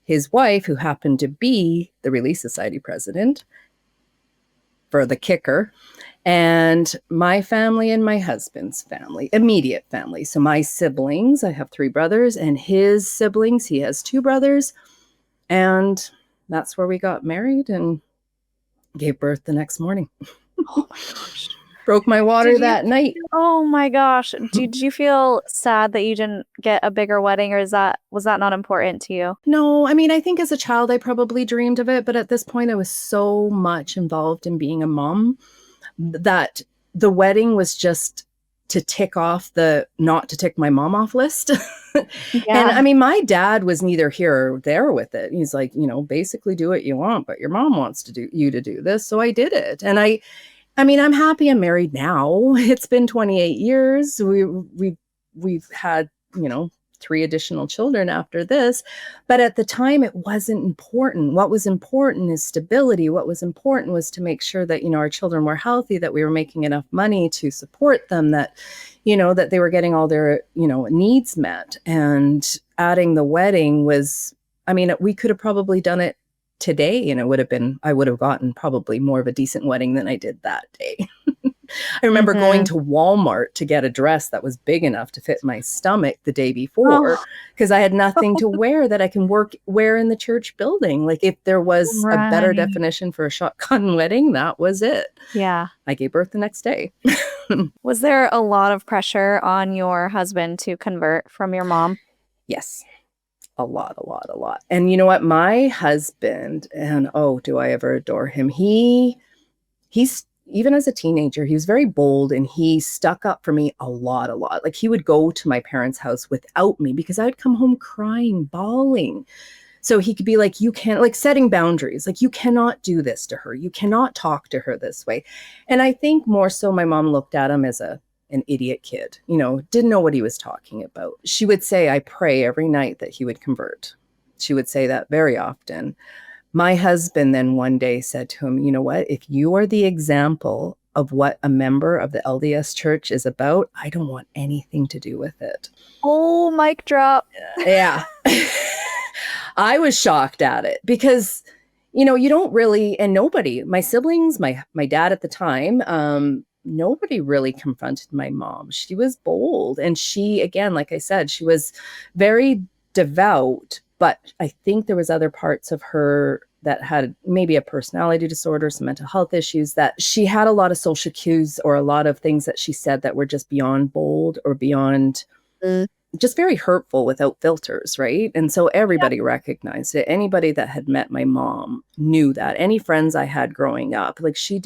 his wife, who happened to be the Relief Society president, for the kicker, and my family and my husband's family, immediate family. So my siblings, I have 3 brothers, and his siblings, he has 2 brothers. And that's where we got married and gave birth the next morning. Oh my gosh. Broke my water that night. Oh my gosh. Did you feel sad that you didn't get a bigger wedding, or was that not important to you? No, I mean, I think as a child, I probably dreamed of it. But at this point, I was so much involved in being a mom that the wedding was just to tick off the not to tick my mom off list. And I mean, my dad was neither here or there with it. He's like, basically do what you want, but your mom wants to do this. So I did it. And I mean, I'm happy I'm married now. It's been 28 years. We've had, 3 additional children after this. But at the time, it wasn't important. What was important is stability. What was important was to make sure that, our children were healthy, that we were making enough money to support them, that, that they were getting all their, needs met. And adding the wedding was, we could have probably done it today, and I would have gotten probably more of a decent wedding than I did that day. I remember going to Walmart to get a dress that was big enough to fit my stomach the day before, because I had nothing to wear that I can wear in the church building. Like, if there was a better definition for a shotgun wedding, that was it. Yeah. I gave birth the next day. Was there a lot of pressure on your husband to convert from your mom? Yes. A lot. And you know what? My husband, and do I ever adore him. He's even as a teenager, he was very bold, and he stuck up for me a lot. Like, he would go to my parents' house without me because I'd come home crying, bawling. So he could be like, you can't, like, setting boundaries. Like, you cannot do this to her. You cannot talk to her this way. And I think more so my mom looked at him as an idiot kid, didn't know what he was talking about. She would say, I pray every night that he would convert. She would say that very often. My husband then one day said to him, you know what, if you are the example of what a member of the LDS church is about, I don't want anything to do with it. Oh, mic drop. Yeah. I was shocked at it because, you don't really, and nobody, my siblings, my dad at the time, nobody really confronted my mom. She was bold. And she, again, like I said, she was very devout, but I think there was other parts of her that had maybe a personality disorder, some mental health issues, that she had a lot of social cues or a lot of things that she said that were just beyond bold or beyond just very hurtful without filters, right? And so everybody recognized it. Anybody that had met my mom knew that. Any friends I had growing up, like, she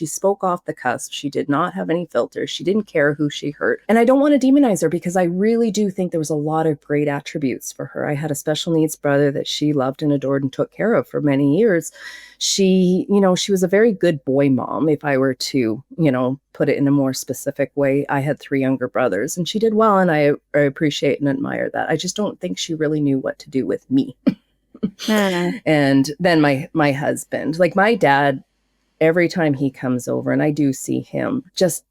spoke off the cusp. She did not have any filters. She didn't care who she hurt. And I don't want to demonize her because I really do think there was a lot of great attributes for her. I had a special needs brother that she loved and adored and took care of for many years. She was a very good boy mom, if I were to, put it in a more specific way. I had 3 younger brothers, and she did well, and I appreciate and admire that. I just don't think she really knew what to do with me. And then my husband, like, my dad, every time he comes over, and I do see him, just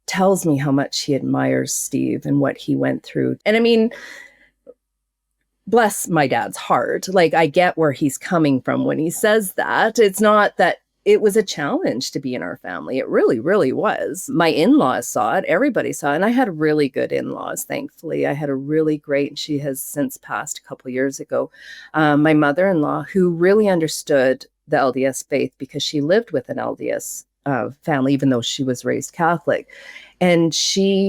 tells me how much he admires Steve and what he went through. And bless my dad's heart. Like, I get where he's coming from when he says that. It's not that it was a challenge to be in our family. It really, really was. My in-laws saw it. Everybody saw it. And I had really good in-laws, thankfully. I had a really great, she has since passed a couple years ago, my mother-in-law, who really understood the LDS faith because she lived with an LDS family, even though she was raised Catholic. And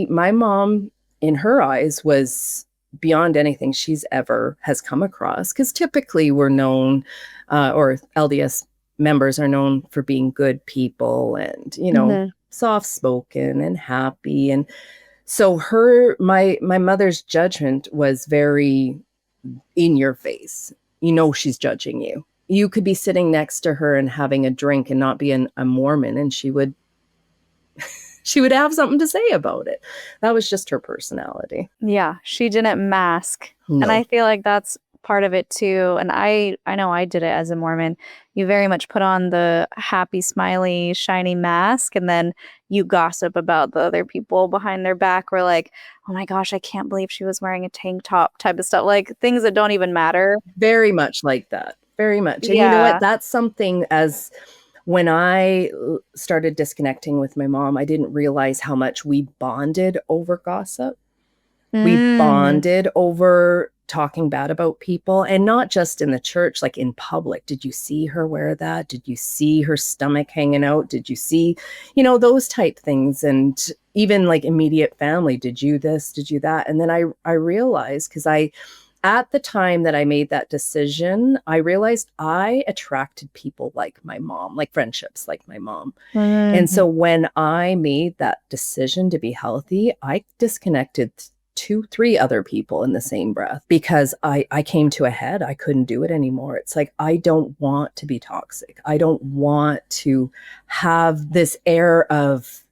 my mom, in her eyes, was beyond anything she's ever has come across, because typically we're known, or LDS members are known for being good people and, soft-spoken and happy. And so my mother's judgment was very in your face. She's judging you. You could be sitting next to her and having a drink and not be a Mormon, and she would have something to say about it. That was just her personality. Yeah, she didn't mask. No. And I feel like that's part of it too. And I know I did it as a Mormon. You very much put on the happy, smiley, shiny mask, and then you gossip about the other people behind their back. We're like, oh my gosh, I can't believe she was wearing a tank top type of stuff. Like, things that don't even matter. Very much like that. Very much. And Yeah. you know what? That's something, as when I started disconnecting with my mom, I didn't realize how much we bonded over gossip. We bonded over talking bad about people, and not just in the church, like in public. Did you see her wear that? Did you see her stomach hanging out? Did you see, those type things? And even like immediate family, did you this? Did you that? And then I realized, because at the time that I made that decision, I realized I attracted people like my mom, like friendships like my mom. And so when I made that decision to be healthy, I disconnected 2-3 other people in the same breath, because I came to a head. I couldn't do it anymore. It's like, I don't want to be toxic. I don't want to have this air of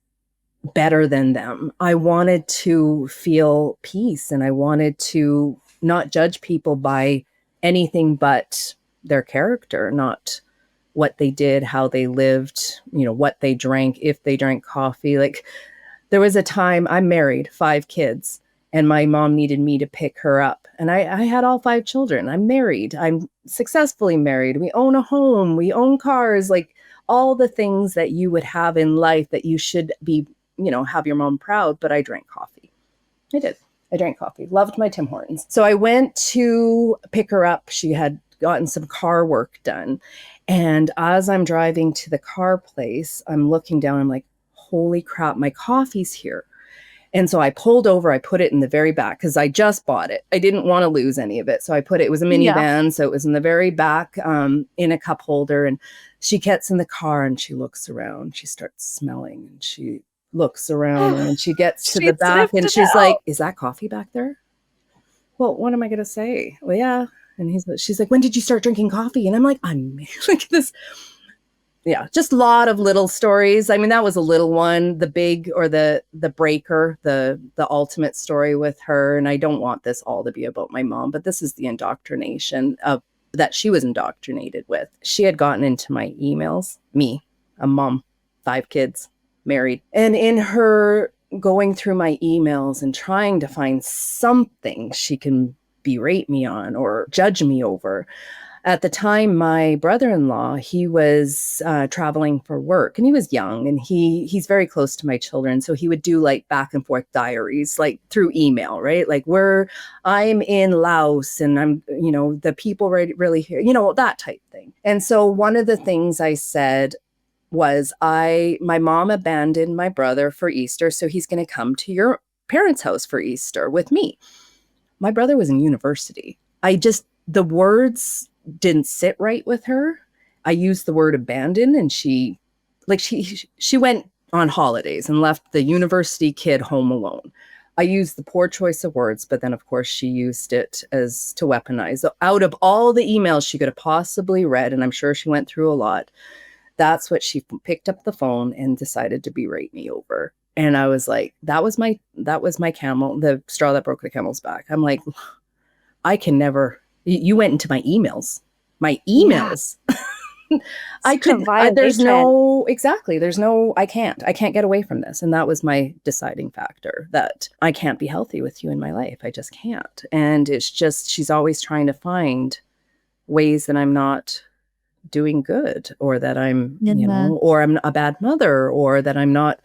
better than them. I wanted to feel peace, and I wanted to not judge people by anything but their character, not what they did, how they lived, what they drank, if they drank coffee. Like, there was a time, I'm married, 5 kids, and my mom needed me to pick her up. And I had all 5 children. I'm married. I'm successfully married. We own a home. We own cars, like all the things that you would have in life that you should be, have your mom proud. But I drank coffee. I did. I drank coffee. Loved my Tim Hortons. So I went to pick her up. She had gotten some car work done. And as I'm driving to the car place, I'm looking down. I'm like, holy crap, my coffee's here. And so I pulled over, I put it in the very back because I just bought it. I didn't want to lose any of it. So it was a minivan. So it was in the very back in a cup holder. And she gets in the car and she looks around. She starts smelling and she looks around and she gets to the back and she's like, is that coffee back there? Well, what am I going to say? Well, yeah. And she's like, when did you start drinking coffee? And I'm like, I'm like this. Yeah, just a lot of little stories. I mean, that was a little one, the big or the breaker, the ultimate story with her. And I don't want this all to be about my mom, but this is the indoctrination of that she was indoctrinated with. She had gotten into my emails, me, a mom, 5 kids, married. And in her going through my emails and trying to find something she can berate me on or judge me over. At the time, my brother-in-law, he was traveling for work and he was young and he's very close to my children. So he would do like back and forth diaries, like through email, right? Like I'm in Laos and I'm, the people really here, that type thing. And so one of the things I said was my mom abandoned my brother for Easter. So he's going to come to your parents' house for Easter with me. My brother was in university. The words didn't sit right with her. I used the word abandon and she went on holidays and left the university kid home alone. I used the poor choice of words, but then of course she used it as to weaponize. So out of all the emails she could have possibly read, and I'm sure she went through a lot, that's what she picked up the phone and decided to berate me over. And I was like, that was my camel, the straw that broke the camel's back. I'm like, I can never. You went into my emails. I couldn't, I can't get away from this. And that was my deciding factor, that I can't be healthy with you in my life. I just can't. And it's just, she's always trying to find ways that I'm not doing good, or that I'm, or I'm a bad mother, or that I'm not,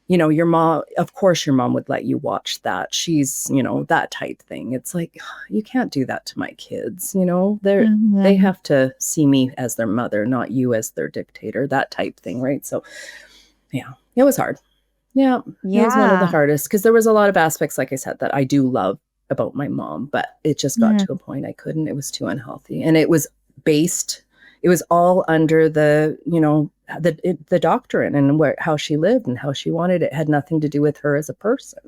your mom, of course your mom would let you watch that. She's, that type thing. It's like, you can't do that to my kids. They have to see me as their mother, not you as their dictator, that type thing. Right. So yeah, it was hard. Yeah. It was one of the hardest because there was a lot of aspects, like I said, that I do love about my mom, but it just got to a point I couldn't. It was too unhealthy. And it was all under the, the doctrine and how she lived and how she wanted. It had nothing to do with her as a person.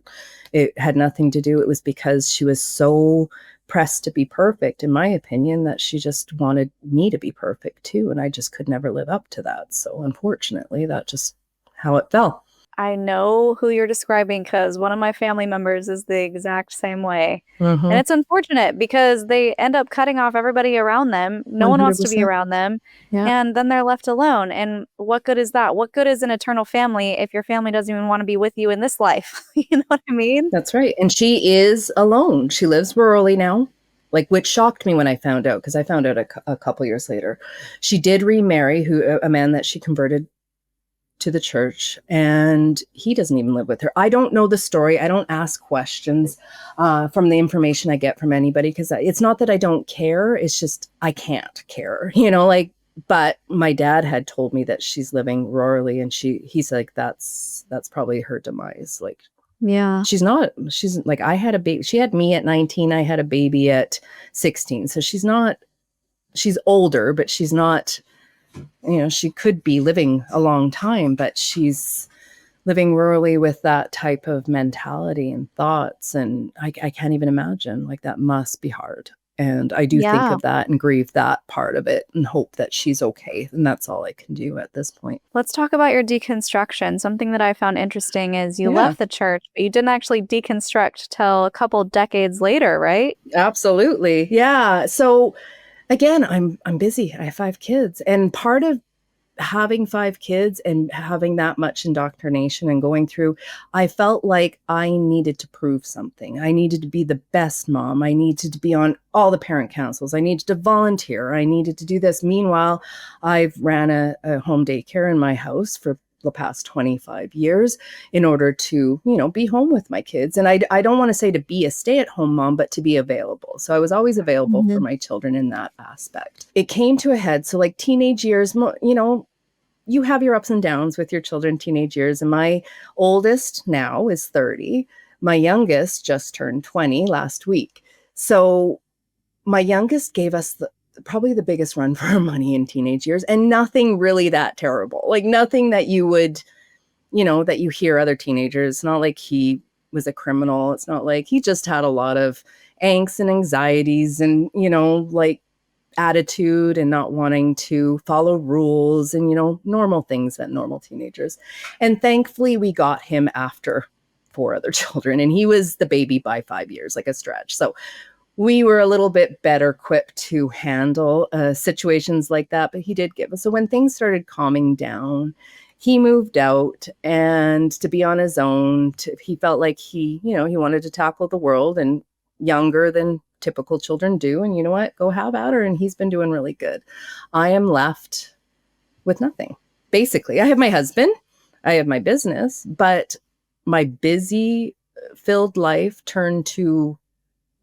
It had nothing to do. It was because she was so pressed to be perfect, in my opinion, that she just wanted me to be perfect too. And I just could never live up to that. So unfortunately, that's just how it fell. I know who you're describing because one of my family members is the exact same way. And it's unfortunate because they end up cutting off everybody around them. No 100%. One wants to be around them. Yeah. And then they're left alone. And what good is that? What good is an eternal family if your family doesn't even want to be with you in this life? You know what I mean? That's right. And she is alone. She lives rurally now. Which shocked me when I found out, because I found out a couple years later. She did remarry a man that she converted to the church, and he doesn't even live with her. I don't know the story. I don't ask questions from the information I get from anybody, because it's not that I don't care. It's just I can't care, but my dad had told me that she's living rurally, and he's like, that's probably her demise. She's like, I had a baby. She had me at 19. I had a baby at 16. So she's older, but she's not, she could be living a long time, but she's living rurally with that type of mentality and thoughts. And I can't even imagine. That must be hard. And I do think Yeah. of that and grieve that part of it and hope that she's okay. And that's all I can do at this point. Let's talk about your deconstruction. Something that I found interesting is you Yeah. left the church, but you didn't actually deconstruct till a couple decades later, right? Absolutely. Yeah. So again, I'm busy. I have 5 kids. And part of having 5 kids and having that much indoctrination and going through, I felt like I needed to prove something. I needed to be the best mom. I needed to be on all the parent councils. I needed to volunteer. I needed to do this. Meanwhile, I've ran a home daycare in my house for the past 25 years in order to, be home with my kids. And I don't want to say to be a stay-at-home mom, but to be available. So I was always available for my children in that aspect. It came to a head. So like teenage years, you have your ups and downs with your children, teenage years. And my oldest now is 30. My youngest just turned 20 last week. So my youngest gave us probably the biggest run for our money in teenage years, and nothing really that terrible. Like nothing that you would, that you hear other teenagers. It's not like he was a criminal. It's not like he just had a lot of angst and anxieties and, like attitude and not wanting to follow rules and, normal things that normal teenagers. And thankfully we got him after 4 other children, and he was the baby by 5 years, like a stretch. So we were a little bit better equipped to handle situations like that, but he did give us. So when things started calming down, he moved out and to be on his own. He felt like he wanted to tackle the world, and younger than typical children do. And you know what? Go have at her. And he's been doing really good. I am left with nothing. Basically, I have my husband, I have my business, but my busy filled life turned to,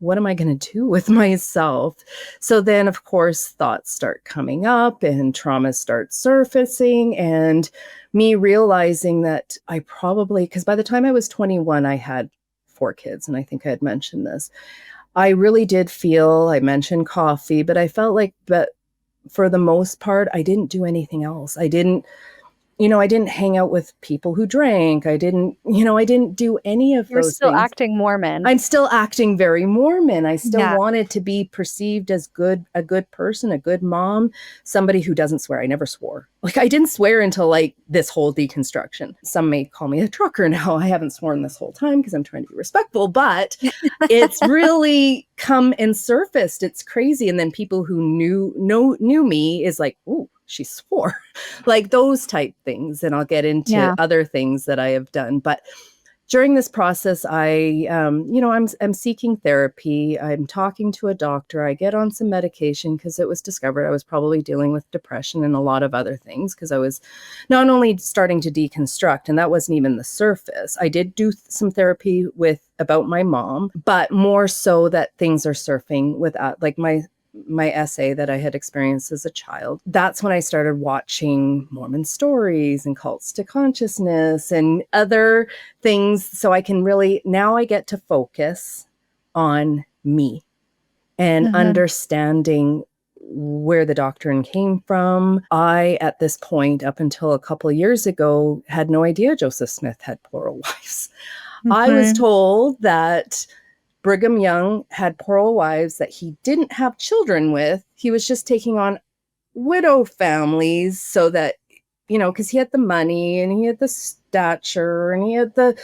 what am I going to do with myself? So then, of course, thoughts start coming up and trauma starts surfacing, and me realizing that I probably, because by the time I was 21, I had 4 kids. And I think I had mentioned this. I really did feel, I mentioned coffee, but I felt like, but for the most part, I didn't do anything else. I didn't hang out with people who drank. I didn't do any of You're those still things. acting Mormon. I'm still acting very Mormon. I still wanted to be perceived as a good person, a good mom, somebody who doesn't swear. I never swore. Like I didn't swear until like this whole deconstruction. Some may call me a trucker now. I haven't sworn this whole time because I'm trying to be respectful, but it's really come and surfaced. It's crazy. And then people who knew me is like, ooh, she swore, like those type things. And I'll get into other things that I have done. But during this process, I'm seeking therapy. I'm talking to a doctor. I get on some medication because it was discovered I was probably dealing with depression and a lot of other things, because I was not only starting to deconstruct, and that wasn't even the surface. I did do some therapy about my mom, but more so that things are surfing with like my essay that I had experienced as a child. That's when I started watching Mormon stories and cults to consciousness and other things. So I can now I get to focus on me and understanding where the doctrine came from. I, at this point, up until a couple of years ago, had no idea Joseph Smith had plural wives. I was told that Brigham Young had plural wives that he didn't have children with. He was just taking on widow families so that, because he had the money and he had the stature and he had the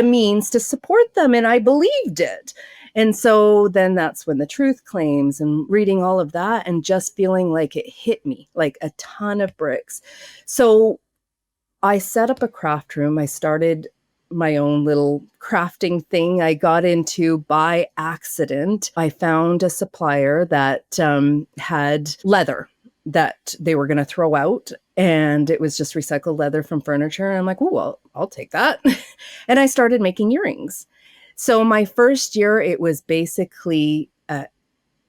means to support them. And I believed it. And so then that's when the truth claims and reading all of that and just feeling like it hit me like a ton of bricks. So I set up a craft room. I started my own little crafting thing I got into by accident. I found a supplier that had leather that they were going to throw out, and it was just recycled leather from furniture. And I'm like, oh, well, I'll take that. And I started making earrings. So my first year, it was basically a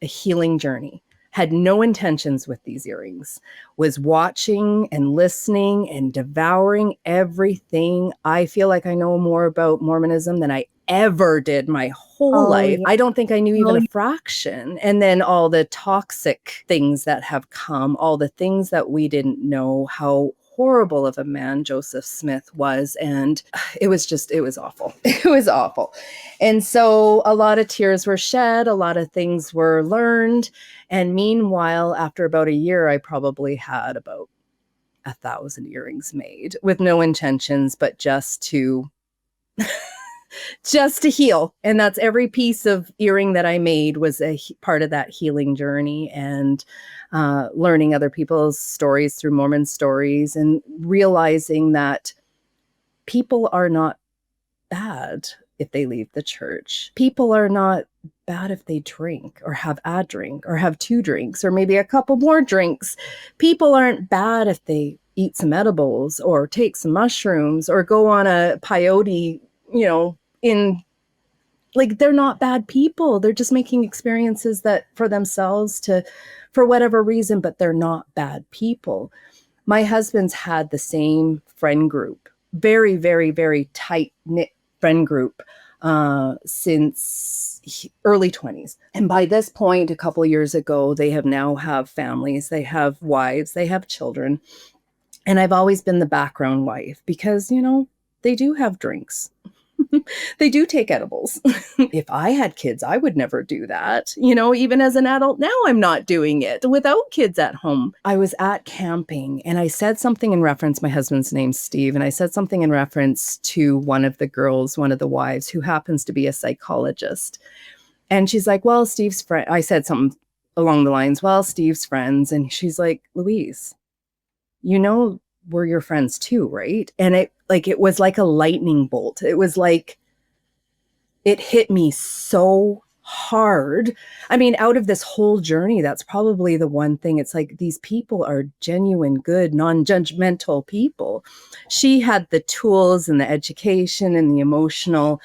healing journey. Had no intentions with these earrings, was watching and listening and devouring everything. I feel like I know more about Mormonism than I ever did my whole life. I don't think I knew even a fraction. And then all the toxic things that have come, all the things that we didn't know, how horrible of a man Joseph Smith was. And it was awful. It was awful. And so a lot of tears were shed, a lot of things were learned. And meanwhile, after about a year, I probably had about 1,000 earrings made with no intentions, but just to heal. And that's every piece of earring that I made was a part of that healing journey, and learning other people's stories through Mormon stories, and realizing that people are not bad if they leave the church. People are not bad if they drink or have a drink or have 2 drinks or maybe a couple more drinks. People aren't bad if they eat some edibles or take some mushrooms or go on a peyote, they're not bad people. They're just making experiences that for themselves for whatever reason, but they're not bad people. My husband's had the same friend group, very, very, very tight knit friend group since early 20s. And by this point, a couple of years ago, they have families, they have wives, they have children. And I've always been the background wife because, they do have drinks. They do take edibles. If I had kids, I would never do that. Even as an adult now, I'm not doing it without kids at home. I was at camping and I said something in reference, my husband's name's Steve, and I said something in reference to one of the girls, one of the wives, who happens to be a psychologist. And she's like, well, Steve's friend. I said something along the lines, well, Steve's friends. And she's like, Louise, we're your friends too, right? And it was like a lightning bolt. It was like, it hit me so hard. I mean, out of this whole journey, that's probably the one thing. It's like, these people are genuine, good, non-judgmental people. She had the tools and the education and the emotional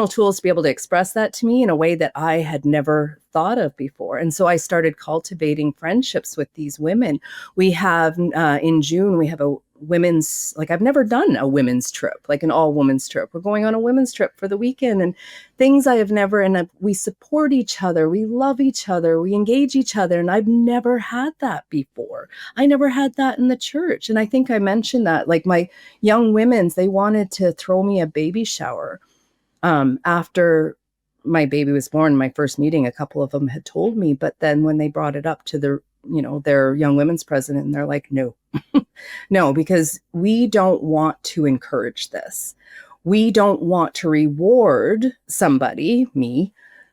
tools to be able to express that to me in a way that I had never thought of before. And so I started cultivating friendships with these women. We have, in June, we have a women's, I've never done a women's trip, an all women's trip. We're going on a women's trip for the weekend, and things I have never, and we support each other. We love each other. We engage each other. And I've never had that before. I never had that in the church. And I think I mentioned that, my young women's, they wanted to throw me a baby shower. After my baby was born, my first meeting, a couple of them had told me, but then when they brought it up to their young women's president, and they're like, no, no, because we don't want to encourage this. We don't want to reward somebody, me,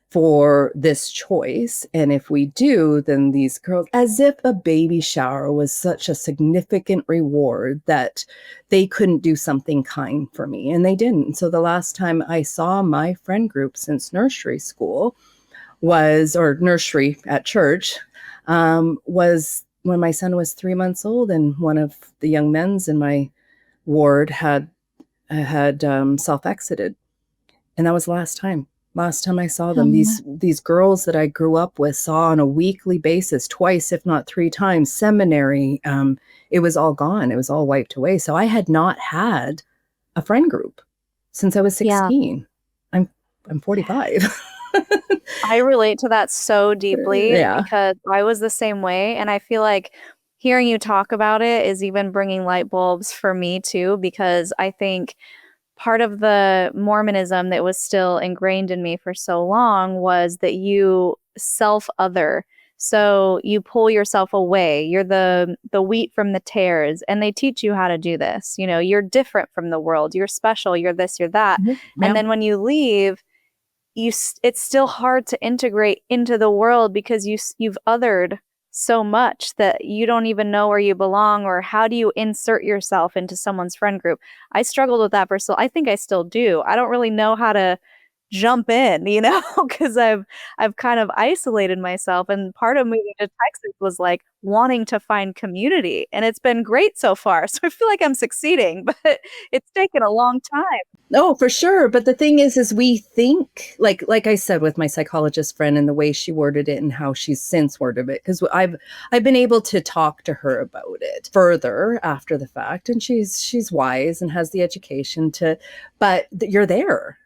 for this choice. And if we do, then these girls, as if a baby shower was such a significant reward that they couldn't do something kind for me. And they didn't. So the last time I saw my friend group since nursery school or nursery at church, was when my son was 3 months old, and one of the young men's in my ward had self-exited. And that was the last time I saw them. These girls that I grew up with saw on a weekly basis, twice, if not 3 times, seminary. It was all gone. It was all wiped away. So I had not had a friend group since I was 16. Yeah. I'm 45. I relate to that so deeply because I was the same way. And I feel like hearing you talk about it is even bringing light bulbs for me too, because I think part of the Mormonism that was still ingrained in me for so long was that you self-other. So you pull yourself away. You're the wheat from the tares, and they teach you how to do this. You're different from the world. You're special. You're this, you're that. Mm-hmm. And then when you leave, it's still hard to integrate into the world because you've othered so much that you don't even know where you belong, or how do you insert yourself into someone's friend group. I struggled with that I think I still do. I don't really know how to jump in, because I've kind of isolated myself. And part of moving to Texas was wanting to find community, and it's been great so far. So I feel like I'm succeeding, but it's taken a long time. Oh, for sure. But the thing is we think, like I said with my psychologist friend and the way she worded it and how she's since worded it, because I've been able to talk to her about it further after the fact, and she's wise and has the education but you're there.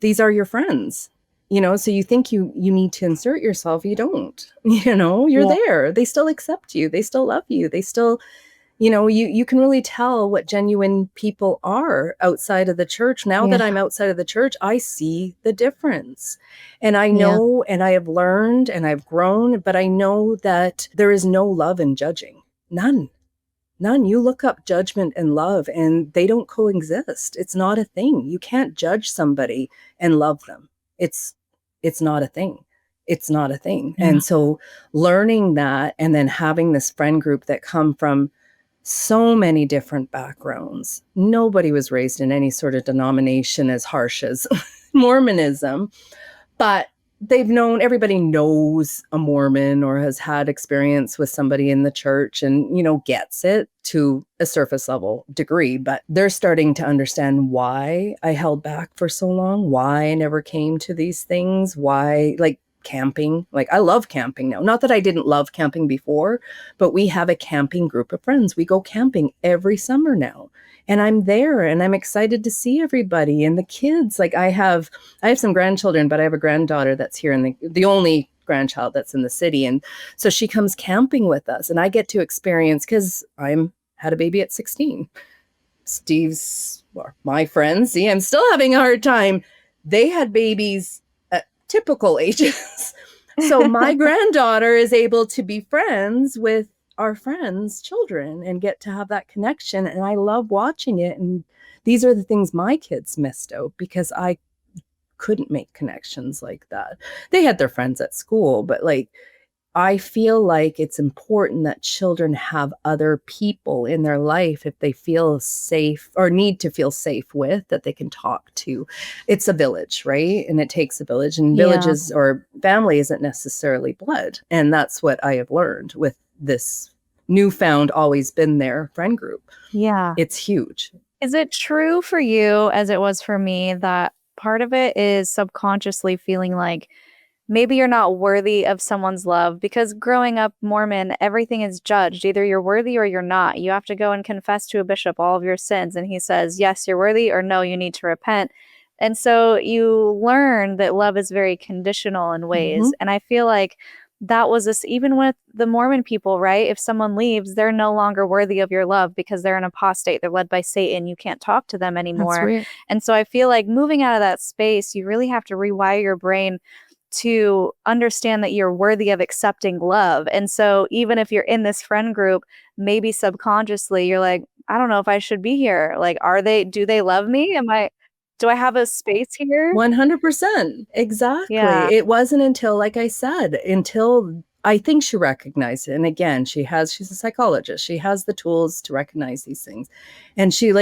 These are your friends, so you think you need to insert yourself. You don't, you're there. They still accept you. They still love you. They still, You can really tell what genuine people are outside of the church. Now that I'm outside of the church, I see the difference. And I know, and I have learned, and I've grown, but I know that there is no love in judging. None. You look up judgment and love, and they don't coexist. It's not a thing. You can't judge somebody and love them. It's not a thing. It's not a thing. Yeah. And so learning that, and then having this friend group that come from so many different backgrounds. Nobody was raised in any sort of denomination as harsh as Mormonism, but everybody knows a Mormon or has had experience with somebody in the church and, gets it to a surface level degree, but they're starting to understand why I held back for so long, why I never came to these things, why, camping. I love camping now. Not that I didn't love camping before, but we have a camping group of friends. We go camping every summer now. And I'm there and I'm excited to see everybody and the kids. I have some grandchildren, but I have a granddaughter that's here and the only grandchild that's in the city. And so she comes camping with us and I get to experience, because had a baby at 16. My friends, see, I'm still having a hard time. They had babies typical ages. So my granddaughter is able to be friends with our friends' children and get to have that connection. And I love watching it. And these are the things my kids missed out because I couldn't make connections like that. They had their friends at school, but I feel like it's important that children have other people in their life if they feel safe or need to feel safe with, that they can talk to. It's a village, right? And it takes a village, and villages or family isn't necessarily blood. And that's what I have learned with this newfound, always been there friend group. Yeah. It's huge. Is it true for you, as it was for me, that part of it is subconsciously feeling like maybe you're not worthy of someone's love? Because growing up Mormon, everything is judged. Either you're worthy or you're not. You have to go and confess to a bishop all of your sins. And he says, yes, you're worthy, or no, you need to repent. And so you learn that love is very conditional in ways. Mm-hmm. And I feel like that was this, even with the Mormon people, right? If someone leaves, they're no longer worthy of your love because they're an apostate. They're led by Satan. You can't talk to them anymore. That's right. And so I feel like moving out of that space, you really have to rewire your brain to understand that you're worthy of accepting love. And so even if you're in this friend group, maybe subconsciously you're like, I don't know if I should be here. Do they love me? Do I have a space here? 100%. Exactly. Yeah. It wasn't until, like I said, until I think she recognized it. And again, she's a psychologist. She has the tools to recognize these things. And she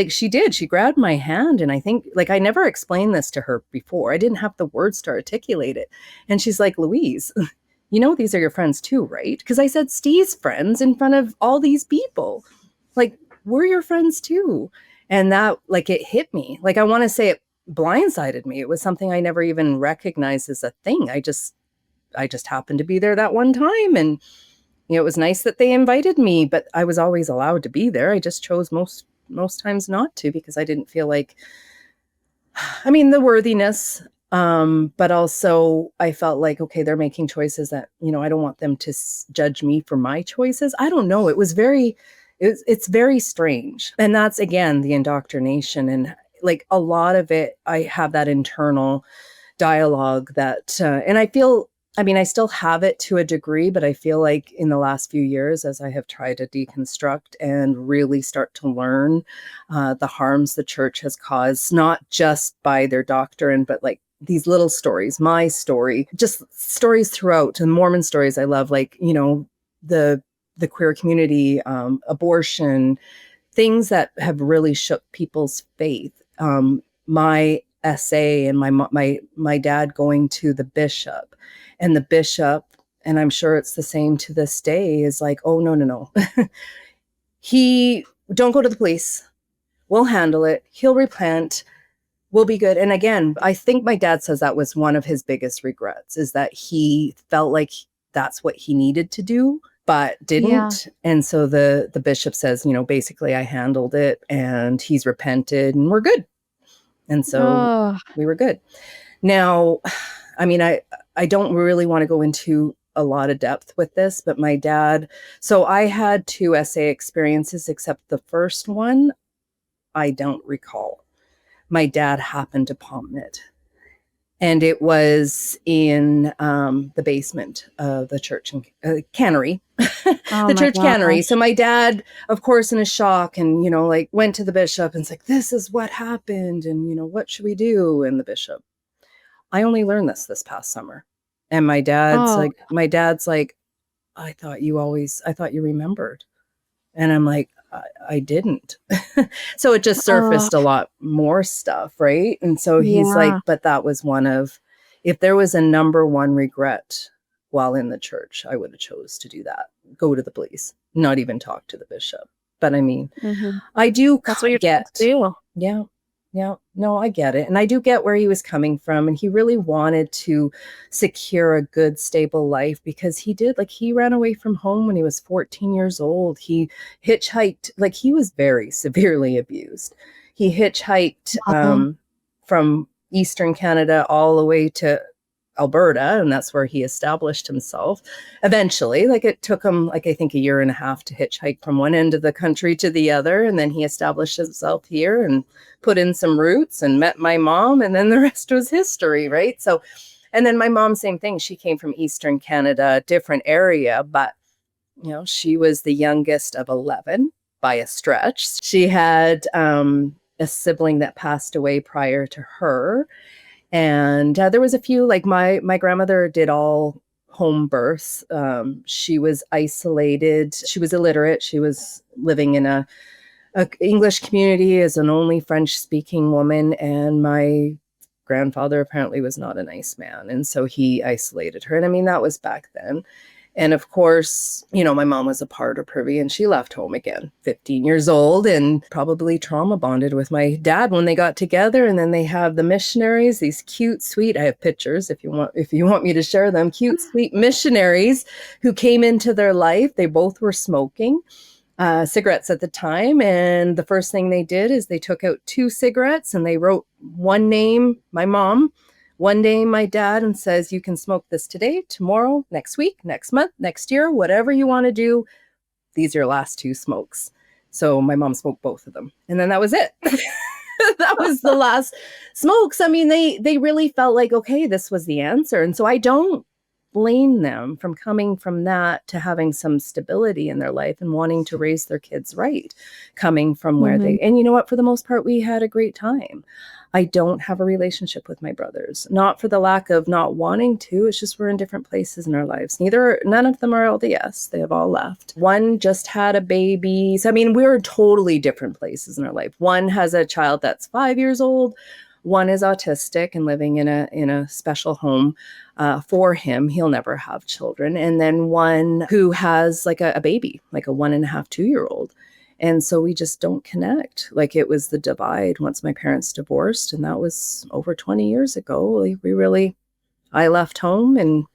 grabbed my hand. And I think, I never explained this to her before. I didn't have the words to articulate it. And she's like, Louise, these are your friends too, right? Because I said Steve's friends in front of all these people. We're your friends too. And that, it hit me. I want to say it blindsided me. It was something I never even recognized as a thing. I just happened to be there that one time, and it was nice that they invited me, but I was always allowed to be there. I just chose most times not to, because I didn't feel the worthiness, but also I felt like, okay, they're making choices that, I don't want them to judge me for my choices. I don't know. It's very strange. And that's, again, the indoctrination. And a lot of it, I have that internal dialogue that, and I feel, I still have it to a degree, but I feel like in the last few years, as I have tried to deconstruct and really start to learn the harms the church has caused, not just by their doctrine, but these little stories, my story, just stories throughout, and Mormon stories I love, the queer community, abortion, things that have really shook people's faith. My essay and my dad going to the bishop, and the bishop, and I'm sure it's the same to this day, is like, oh, no. He, don't go to the police. We'll handle it. He'll repent. We'll be good. And again, I think my dad says that was one of his biggest regrets, is that he felt like that's what he needed to do, but didn't. Yeah. And so the bishop says, basically I handled it and he's repented and we're good. And so we were good. Now, I don't really want to go into a lot of depth with this, but my dad, so I had 2 SA experiences, except the first one, I don't recall. My dad happened upon it. And it was in the basement of the church cannery, Oh the my church cannery. So gosh. my dad, of course, in a shock and, like went to the bishop and it's like, this is what happened. And, what should we do? And the bishop, I only learned this past summer. And my dad's Oh, like, I thought you remembered. And I'm like, I didn't. So it just oh, surfaced a lot more stuff, right? And so he's like, yeah. but that was if there was a number one regret while in the church, I would have chose to do that. Go to the police, not even talk to the bishop. But I mean, Mhm. I do That's what you're supposed to get, do. yeah, yeah, no, I get it. And I do get where he was coming from. And he really wanted to secure a good, stable life because he ran away from home when he was 14 years old. He hitchhiked, like he was very severely abused. He hitchhiked Wow. from Eastern Canada all the way to Alberta, and that's where he established himself. Eventually, like it took him, like I think a year and a half to hitchhike from one end of the country to the other, and then he established himself here and put in some roots and met my mom, and then the rest was history, right? So, and then my mom, same thing. She came from Eastern Canada, different area, but she was the youngest of 11 by a stretch. She had a sibling that passed away prior to her. And there was a few, like my grandmother did all home births. She was isolated. She was illiterate. She was living in a English community as an only French speaking woman. And my grandfather apparently was not a nice man. And so he isolated her. And I mean, that was back then. And of course, my mom was a part of privy and she left home again, 15 years old, and probably trauma bonded with my dad when they got together. And then they have the missionaries, these cute, sweet, I have pictures if you want me to share them, cute, sweet missionaries who came into their life. They both were smoking cigarettes at the time. And the first thing they did is they took out 2 cigarettes and they wrote one name, my mom, one name, my dad, and says, you can smoke this today, tomorrow, next week, next month, next year, whatever you want to do. These are your last 2 smokes. So my mom smoked both of them. And then that was it. That was the last smokes. I mean, they really felt like, okay, this was the answer. And so I don't blame them from coming from that to having some stability in their life and wanting to raise their kids right, coming from where Mhm. and you know what, for the most part, we had a great time. I don't have a relationship with my brothers, not for the lack of not wanting to. It's just we're in different places in our lives. None of them are LDS. They have all left. One just had a baby. So, I mean, we're in totally different places in our life. One has a child that's 5 years old. One is autistic and living in a special home for him. He'll never have children. And then one who has like a baby, like a 1.5, 2-year-old. And so we just don't connect. Like it was the divide once my parents divorced. And that was over 20 years ago. I left home and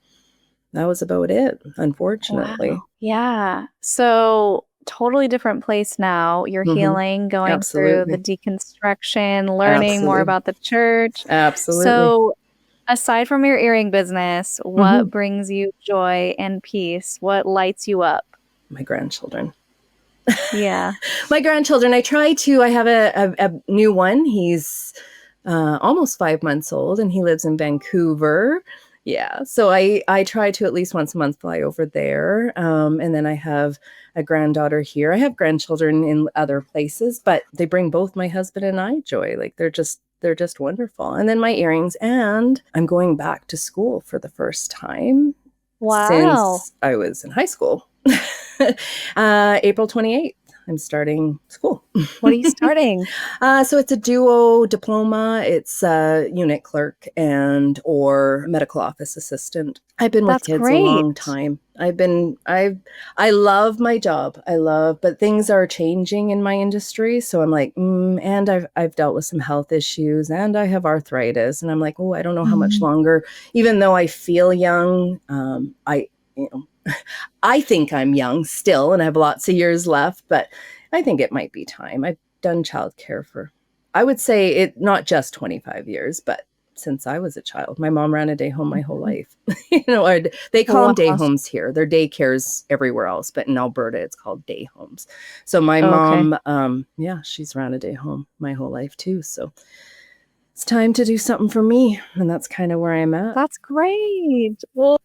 that was about it, unfortunately. Wow. Yeah. So totally different place now. You're Mm-hmm. healing, going through the Absolutely. deconstruction, learning more Absolutely. about the church. Absolutely. So aside from your earring business, Mm-hmm. what brings you joy and peace? What lights you up? My grandchildren. Yeah. My grandchildren, I have a new one. He's almost 5 months old and he lives in Vancouver. Yeah. So I try to at least once a month fly over there. And then I have a granddaughter here. I have grandchildren in other places, but they bring both my husband and I joy. Like they're just wonderful. And then my earrings, and I'm going back to school for the first time Wow. since I was in high school. April 28th, I'm starting school. What are you starting? So it's a duo diploma. It's a unit clerk and or medical office assistant. I've been with That's kids a great. long time. I love my job. But things are changing in my industry. So I'm like, and I've dealt with some health issues and I have arthritis. And I'm like, oh, I don't know how much Mhm. longer, even though I feel young, you know, I think I'm young still and I have lots of years left, but I think it might be time. I've done childcare for, I would say it not just 25 years, but since I was a child. My mom ran a day home my whole life. They call them day Wow. homes here. They're daycares everywhere else, but in Alberta, it's called day homes. So my Okay. mom, she's ran a day home my whole life too. So it's time to do something for me, and that's kind of where I'm at. That's great. Well,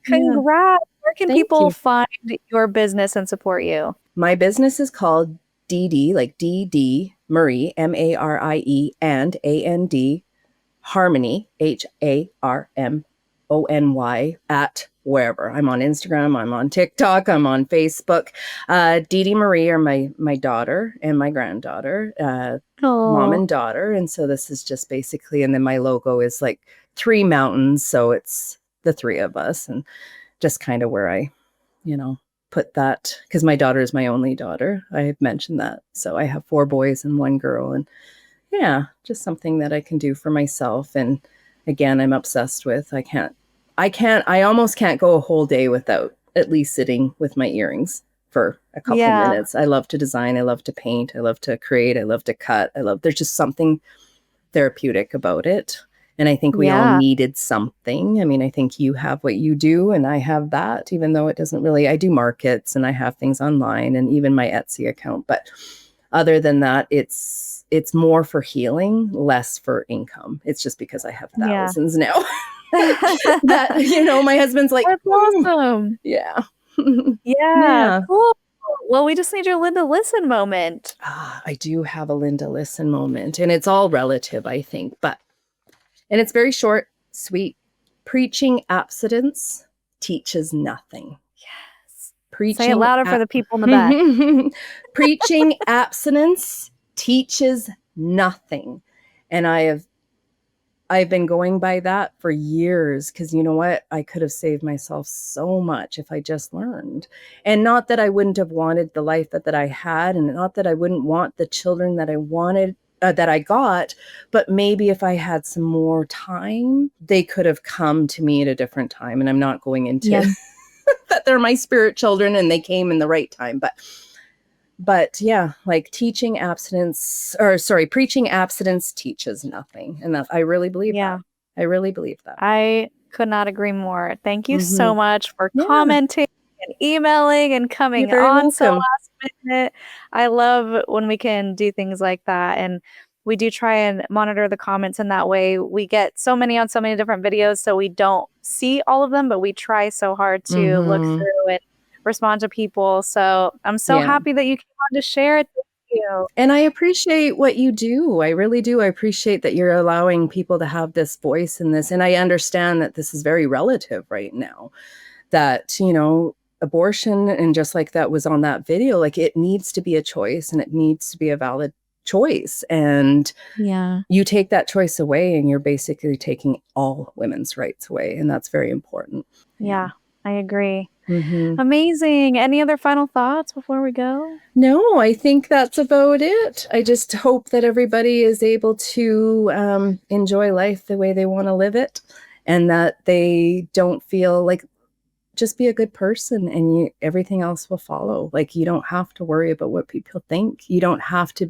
Yeah. congrats. Where can Thank people you. find your business and support you? My business is called DD, like DD Marie, MARIE, and AND Harmony, HARMONY, at wherever. I'm on Instagram, I'm on TikTok, I'm on Facebook. Dee Marie are my daughter and my granddaughter, mom Oh, and daughter. And so this is just basically, and then my logo is like 3 mountains. So it's the 3 of us, and just kind of where I, put that, because my daughter is my only daughter. I have mentioned that. So I have 4 boys and 1 girl, and yeah, just something that I can do for myself. And again, I'm obsessed with, I almost can't go a whole day without at least sitting with my earrings for a couple yeah. minutes. I love to design. I love to paint. I love to create. I love to cut. There's just something therapeutic about it. And I think we all Yeah. needed something. I mean, I think you have what you do and I have that, even though it doesn't really, I do markets and I have things online and even my Etsy account. But other than that, it's more for healing, less for income. It's just because I have Yeah. thousands now that, my husband's like, That's awesome. yeah. Yeah, Yeah. cool. Well, we just need your Linda Listen moment. I do have a Linda Listen moment, and it's all relative, I think, and it's very short, sweet. Preaching abstinence teaches nothing. Yes. Preaching Say it louder for the people in the back. Preaching abstinence teaches nothing. And I've been going by that for years, because you know what? I could have saved myself so much if I just learned. And not that I wouldn't have wanted the life that I had, and not that I wouldn't want the children that I wanted, that I got, but maybe if I had some more time, they could have come to me at a different time. And I'm not going into Yeah. that they're my spirit children and they came in the right time. But yeah, like preaching abstinence teaches nothing. And I really believe that. I really believe that. I could not agree more. Thank you so much for Yeah. commenting and emailing and coming You're very on so welcome. last minute. I love when we can do things like that. And we do try and monitor the comments in that way. We get so many on so many different videos, so we don't see all of them, but we try so hard to look through and respond to people. So I'm so happy that you came on to share it. Thank you. And I appreciate what you do. I really do. I appreciate that you're allowing people to have this voice in this. And I understand that this is very relative right now, that, abortion, and just like that was on that video, like it needs to be a choice, and it needs to be a valid choice. And you take that choice away and you're basically taking all women's rights away. And that's very important. Yeah, I agree. Amazing. Any other final thoughts before we go? No, I think that's about it. I just hope that everybody is able to enjoy life the way they want to live it, and that they don't feel like, just be a good person and everything else will follow. Like, you don't have to worry about what people think. You don't have to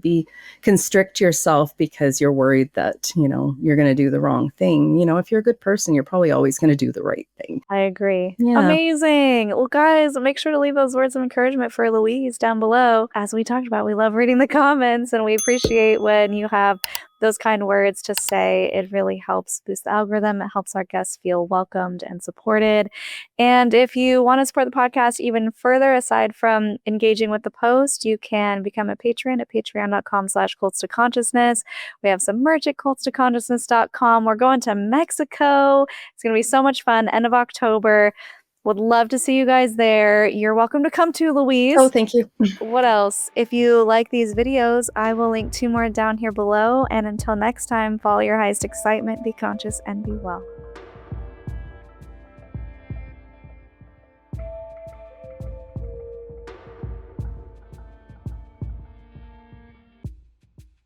constrict yourself because you're worried that, you're going to do the wrong thing. If you're a good person, you're probably always going to do the right thing. I agree. Yeah. Amazing. Well, guys, make sure to leave those words of encouragement for Louise down below. As we talked about, we love reading the comments, and we appreciate when you have those kind words to say. It really helps boost the algorithm. It helps our guests feel welcomed and supported. And if you want to support the podcast even further, aside from engaging with the post, you can become a patron at patreon.com/cults2consciousness. We have some merch at cults2consciousness.com. We're going to Mexico. It's going to be so much fun. End of October. Would love to see you guys there. You're welcome to come too, Louise. Oh, thank you. What else? If you like these videos, I will link 2 more down here below. And until next time, follow your highest excitement, be conscious, and be well.